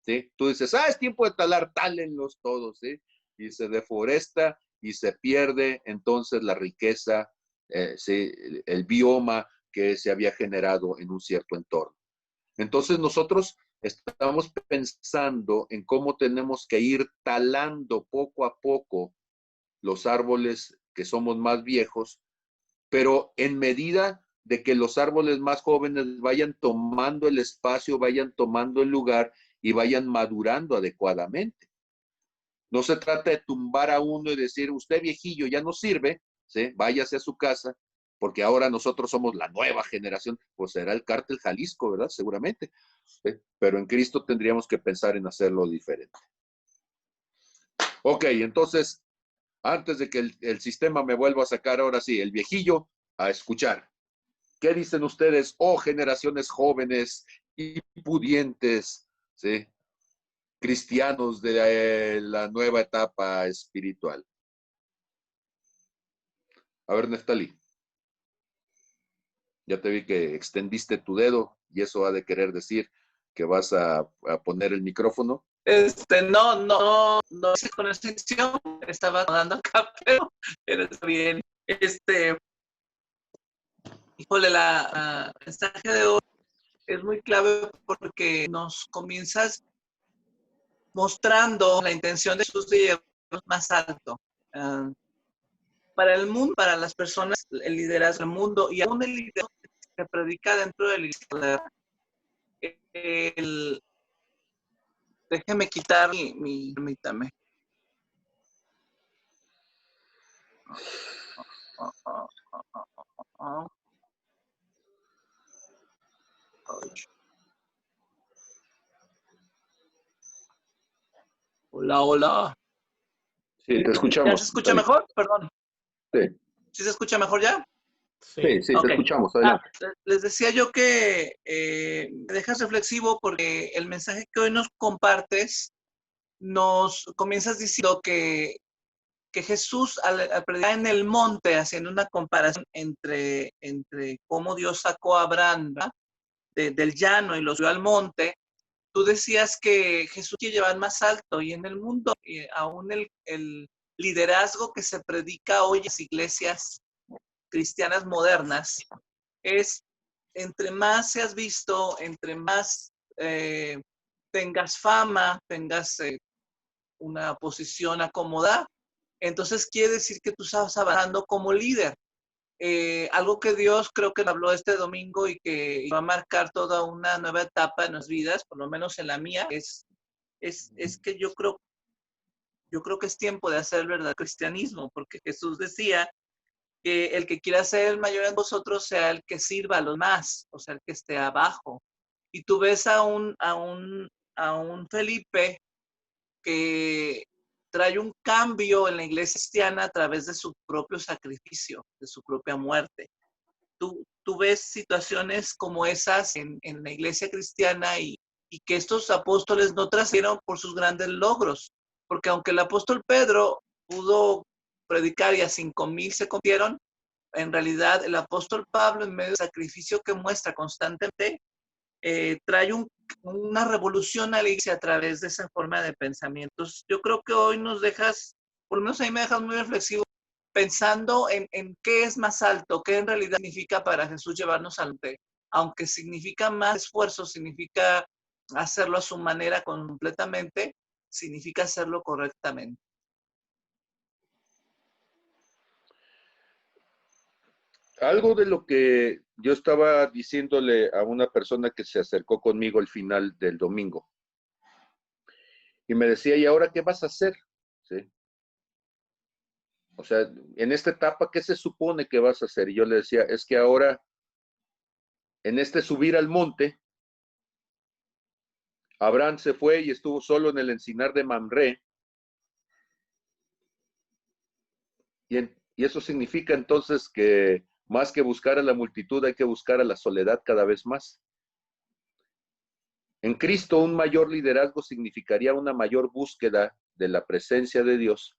¿sí? Tú dices, es tiempo de talar, tálenlos todos, ¿sí? Y se deforesta y se pierde entonces la riqueza, ¿sí? El bioma que se había generado en un cierto entorno. Entonces nosotros estamos pensando en cómo tenemos que ir talando poco a poco los árboles que somos más viejos, pero en medida de que los árboles más jóvenes vayan tomando el espacio, vayan tomando el lugar y vayan madurando adecuadamente. No se trata de tumbar a uno y decir, usted viejillo ya no sirve, ¿sí? Váyase a su casa, porque ahora nosotros somos la nueva generación. Pues será el Cártel Jalisco, ¿verdad? Seguramente. ¿Sí? Pero en Cristo tendríamos que pensar en hacerlo diferente. Ok, entonces, antes de que el sistema me vuelva a sacar ahora sí, el viejillo, a escuchar. ¿Qué dicen ustedes, oh generaciones jóvenes y pudientes, ¿sí? Cristianos de la nueva etapa espiritual? A ver, Neftali, ya te vi que extendiste tu dedo y eso ha de querer decir que vas a poner el micrófono. No hice con extensión, estaba dando acá, pero está bien. Híjole, la mensaje de hoy es muy clave porque nos comienzas mostrando la intención de Jesús de llevarnos más alto. Para el mundo, para las personas, el liderazgo del mundo y aún el liderazgo que se predica dentro del liderazgo. Déjeme quitar permítame. Hola, hola. Sí, te escuchamos. ¿Ya se escucha mejor? Perdón. Sí. ¿Sí se escucha mejor ya? Sí, okay. Te escuchamos. Adelante. Les decía yo que me dejas reflexivo porque el mensaje que hoy nos compartes nos comienzas diciendo que Jesús al predicar en el monte, haciendo una comparación entre cómo Dios sacó a Abraham del llano y lo subió al monte, tú decías que Jesús quiere llevar más alto y en el mundo, aún el liderazgo que se predica hoy en las iglesias cristianas modernas es entre más seas visto, entre más tengas fama, tengas una posición acomodada, entonces quiere decir que tú estás avanzando como líder. Algo que Dios creo que habló este domingo y que va a marcar toda una nueva etapa en nuestras vidas, por lo menos en la mía, es que yo creo que es tiempo de hacer el verdadero cristianismo, porque Jesús decía que el que quiera ser el mayor en vosotros sea el que sirva a los más, o sea, el que esté abajo. Y tú ves a un Felipe que trae un cambio en la iglesia cristiana a través de su propio sacrificio, de su propia muerte. Tú ves situaciones como esas en la iglesia cristiana y que estos apóstoles no trascendieron por sus grandes logros, porque aunque el apóstol Pedro pudo predicar y a 5,000 se convirtieron, en realidad el apóstol Pablo, en medio del sacrificio que muestra constantemente, trae una revolución a la iglesia a través de esa forma de pensamientos. Yo creo que hoy nos dejas, por lo menos a mí me dejas muy reflexivo, pensando en qué es más alto, qué en realidad significa para Jesús llevarnos al monte. Aunque significa más esfuerzo, significa hacerlo a su manera completamente, significa hacerlo correctamente. Algo de lo que yo estaba diciéndole a una persona que se acercó conmigo al final del domingo y me decía, ¿y ahora qué vas a hacer? ¿Sí? O sea, en esta etapa, ¿qué se supone que vas a hacer? Y yo le decía, es que ahora, en este subir al monte, Abraham se fue y estuvo solo en el encinar de Mamre, y eso significa entonces que más que buscar a la multitud, hay que buscar a la soledad cada vez más. En Cristo, un mayor liderazgo significaría una mayor búsqueda de la presencia de Dios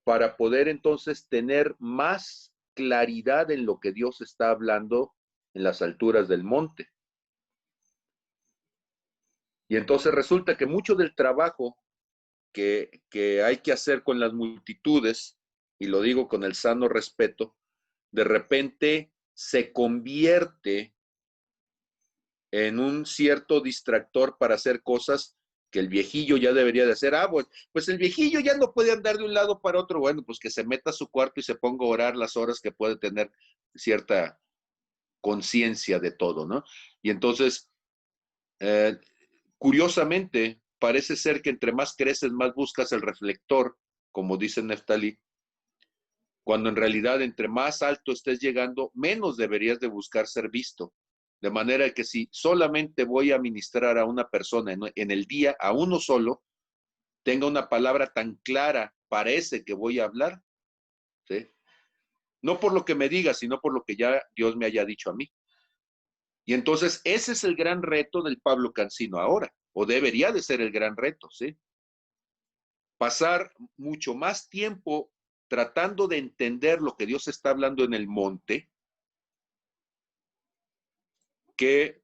para poder entonces tener más claridad en lo que Dios está hablando en las alturas del monte. Y entonces resulta que mucho del trabajo que hay que hacer con las multitudes, y lo digo con el sano respeto, de repente se convierte en un cierto distractor para hacer cosas que el viejillo ya debería de hacer. Pues el viejillo ya no puede andar de un lado para otro. Bueno, pues que se meta a su cuarto y se ponga a orar las horas que puede tener cierta conciencia de todo, ¿no? Y entonces, curiosamente, parece ser que entre más creces, más buscas el reflector, como dice Neftalí, cuando en realidad entre más alto estés llegando, menos deberías de buscar ser visto. De manera que si solamente voy a ministrar a una persona en el día, a uno solo, tenga una palabra tan clara, parece que voy a hablar, ¿sí? No por lo que me diga, sino por lo que ya Dios me haya dicho a mí. Y entonces ese es el gran reto del Pablo Cancino ahora, o debería de ser el gran reto, ¿sí? Pasar mucho más tiempo tratando de entender lo que Dios está hablando en el monte, que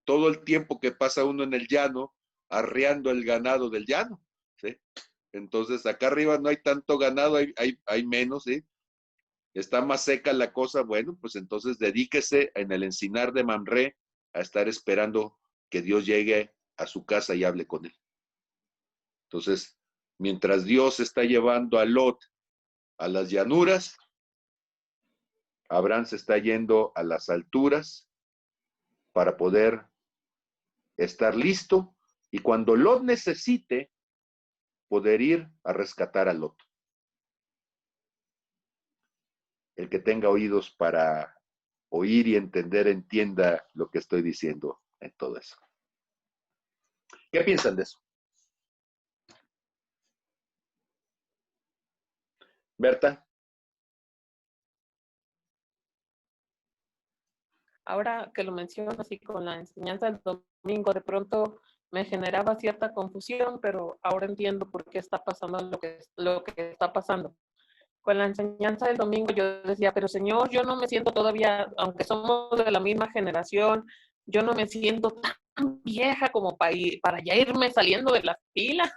todo el tiempo que pasa uno en el llano, arreando el ganado del llano, ¿sí? Entonces, acá arriba no hay tanto ganado, hay menos, ¿sí? Está más seca la cosa, bueno, pues entonces dedíquese en el encinar de Mamre a estar esperando que Dios llegue a su casa y hable con él. Entonces, mientras Dios está llevando a Lot a las llanuras, Abraham se está yendo a las alturas para poder estar listo y cuando Lot necesite, poder ir a rescatar a Lot. El que tenga oídos para oír y entender, entienda lo que estoy diciendo en todo eso. ¿Qué piensan de eso? Berta. Ahora que lo menciono así con la enseñanza del domingo, de pronto me generaba cierta confusión, pero ahora entiendo por qué está pasando lo que está pasando. Con la enseñanza del domingo yo decía, pero Señor, yo no me siento todavía, aunque somos de la misma generación, yo no me siento tan vieja como para ya irme saliendo de las pilas.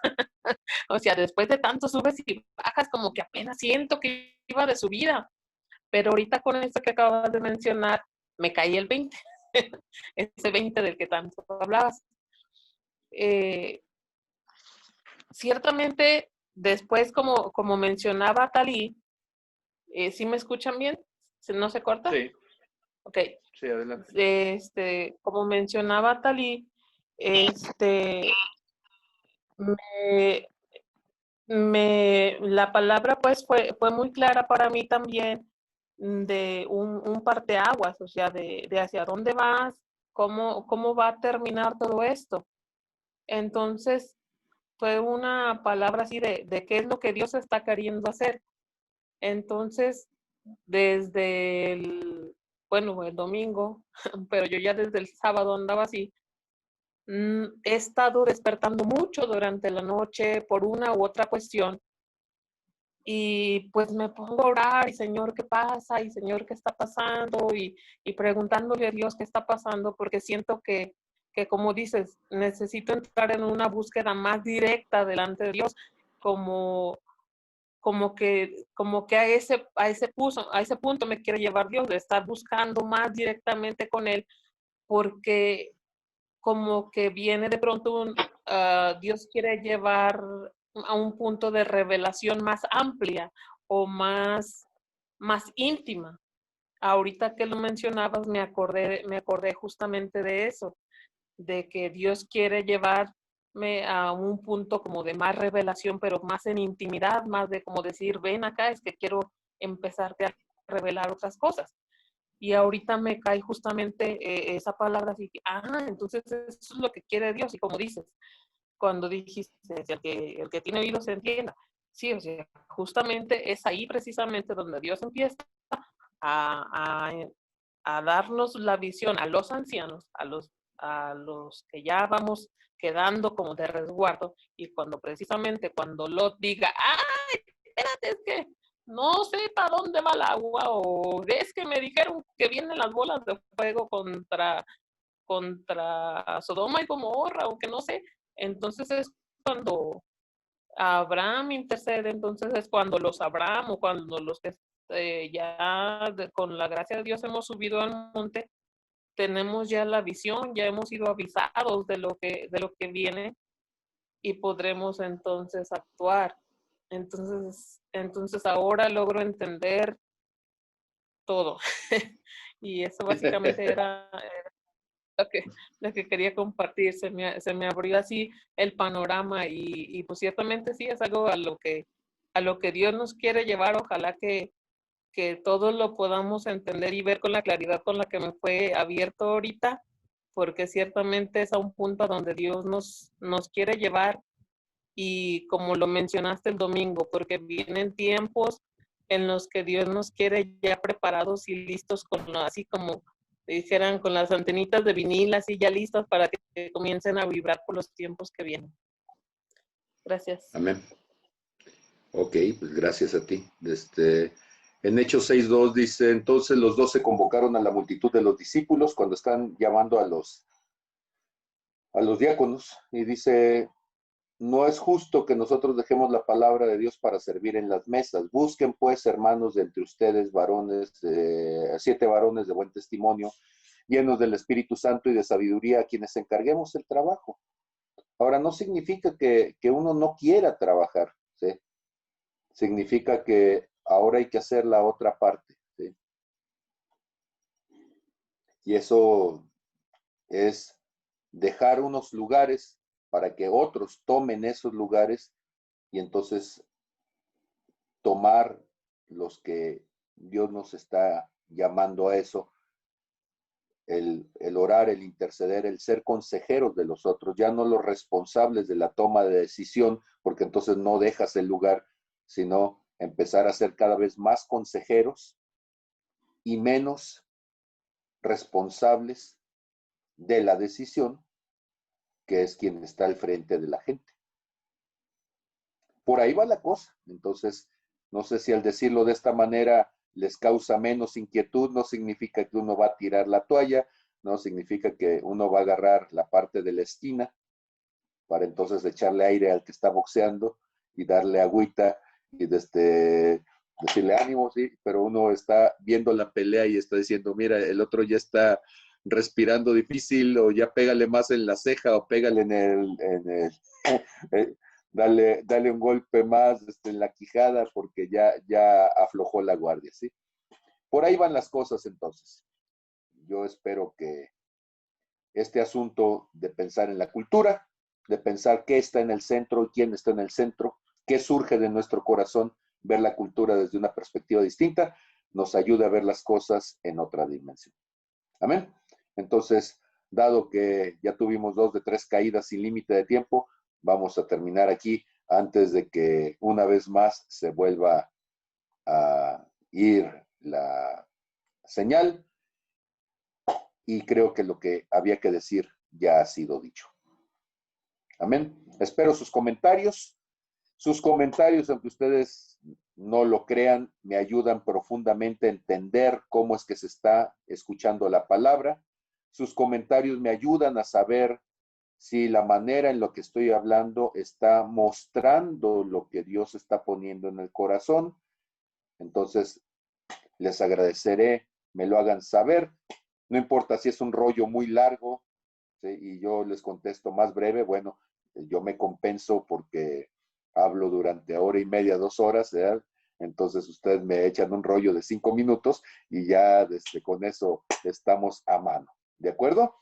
O sea, después de tantos subes y bajas, como que apenas siento que iba de subida. Pero ahorita con esto que acabas de mencionar, me caí el 20, ese 20 del que tanto hablabas. Ciertamente, después, como mencionaba Talí, ¿sí me escuchan bien? ¿No se corta? Sí. Ok. Sí, adelante. Como mencionaba Talí, la palabra pues fue muy clara para mí también de un parteaguas, o sea, de hacia dónde vas, cómo va a terminar todo esto. Entonces, fue una palabra así de qué es lo que Dios está queriendo hacer. Entonces, desde el domingo, pero yo ya desde el sábado andaba así, he estado despertando mucho durante la noche por una u otra cuestión y pues me pongo a orar y Señor, ¿qué pasa? Y Señor, ¿qué está pasando? Y preguntándole a Dios qué está pasando porque siento que como dices, necesito entrar en una búsqueda más directa delante de Dios, como que a ese punto me quiere llevar Dios, de estar buscando más directamente con Él, porque como que viene de pronto Dios quiere llevar a un punto de revelación más amplia o más más íntima. Ahorita que lo mencionabas, me acordé justamente de eso, de que Dios quiere llevarme a un punto como de más revelación, pero más en intimidad, más de como decir, ven acá, es que quiero empezarte a revelar otras cosas. Y ahorita me cae justamente esa palabra, así que, entonces eso es lo que quiere Dios. Y como dices, cuando dijiste, el que tiene oídos se entienda. Sí, o sea, justamente es ahí precisamente donde Dios empieza a, a, a darnos la visión a los ancianos, a los que ya vamos quedando como de resguardo, y precisamente cuando Lot diga, ¡ay, espérate, es que no sé para dónde va el agua, o es que me dijeron que vienen las bolas de fuego contra Sodoma y Gomorra, o que no sé, entonces es cuando Abraham intercede, entonces es cuando los Abraham o cuando los que con la gracia de Dios hemos subido al monte, tenemos ya la visión, ya hemos sido avisados de lo que viene, y podremos entonces actuar. Entonces ahora logro entender todo. Y eso básicamente era lo que quería compartir. Se me abrió así el panorama, y pues ciertamente sí es algo a lo que Dios nos quiere llevar. Ojalá que todos lo podamos entender y ver con la claridad con la que me fue abierto ahorita, porque ciertamente es a un punto a donde Dios nos quiere llevar, y como lo mencionaste el domingo, porque vienen tiempos en los que Dios nos quiere ya preparados y listos, así como dijeran, con las antenitas de vinil, así ya listas para que comiencen a vibrar por los tiempos que vienen. Gracias. Amén. Ok, pues gracias a ti. En Hechos 6:2 dice, entonces los 12 convocaron a la multitud de los discípulos cuando están llamando a los diáconos, y dice, no es justo que nosotros dejemos la palabra de Dios para servir en las mesas. Busquen pues, hermanos, de entre ustedes varones, 7 varones de buen testimonio, llenos del Espíritu Santo y de sabiduría, a quienes encarguemos el trabajo. Ahora, no significa que uno no quiera trabajar, ¿sí? Significa que ahora hay que hacer la otra parte, ¿sí? Y eso es dejar unos lugares para que otros tomen esos lugares, y entonces tomar los que Dios nos está llamando a eso, el orar, el interceder, el ser consejeros de los otros, ya no los responsables de la toma de decisión, porque entonces no dejas el lugar, sino empezar a ser cada vez más consejeros y menos responsables de la decisión, que es quien está al frente de la gente. Por ahí va la cosa. Entonces, no sé si al decirlo de esta manera les causa menos inquietud. No significa que uno va a tirar la toalla, no significa que uno va a agarrar la parte de la esquina para entonces echarle aire al que está boxeando y darle agüita y decirle ánimo, sí, pero uno está viendo la pelea y está diciendo, mira, el otro ya está respirando difícil, o ya pégale más en la ceja, o pégale dale un golpe más en la quijada, porque ya aflojó la guardia, ¿sí? Por ahí van las cosas entonces. Yo espero que este asunto de pensar en la cultura, de pensar qué está en el centro y quién está en el centro, qué surge de nuestro corazón, ver la cultura desde una perspectiva distinta, nos ayuda a ver las cosas en otra dimensión. Amén. Entonces, dado que ya tuvimos 2 de 3 caídas sin límite de tiempo, vamos a terminar aquí antes de que una vez más se vuelva a ir la señal, y creo que lo que había que decir ya ha sido dicho. Amén. Espero sus comentarios. Sus comentarios, aunque ustedes no lo crean, me ayudan profundamente a entender cómo es que se está escuchando la palabra. Sus comentarios me ayudan a saber si la manera en la que estoy hablando está mostrando lo que Dios está poniendo en el corazón. Entonces, les agradeceré, me lo hagan saber. No importa si es un rollo muy largo, ¿sí? Y yo les contesto más breve, bueno, yo me compenso porque hablo durante hora y media, 2 horas, ¿verdad? Entonces ustedes me echan un rollo de 5 minutos y ya con eso estamos a mano. ¿De acuerdo?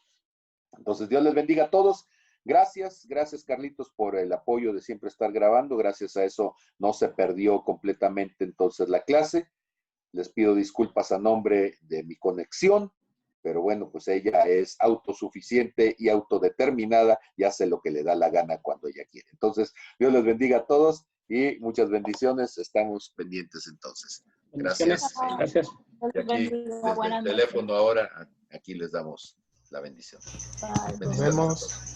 Entonces, Dios les bendiga a todos. Gracias, gracias Carlitos por el apoyo de siempre estar grabando. Gracias a eso no se perdió completamente entonces la clase. Les pido disculpas a nombre de mi conexión, pero bueno, pues ella es autosuficiente y autodeterminada y hace lo que le da la gana cuando ella quiere. Entonces, Dios les bendiga a todos y muchas bendiciones. Estamos pendientes entonces. Gracias. Gracias. Y aquí, desde el teléfono ahora, aquí les damos la bendición. Bye. Nos vemos.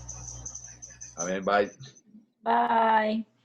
Amén, bye. Bye.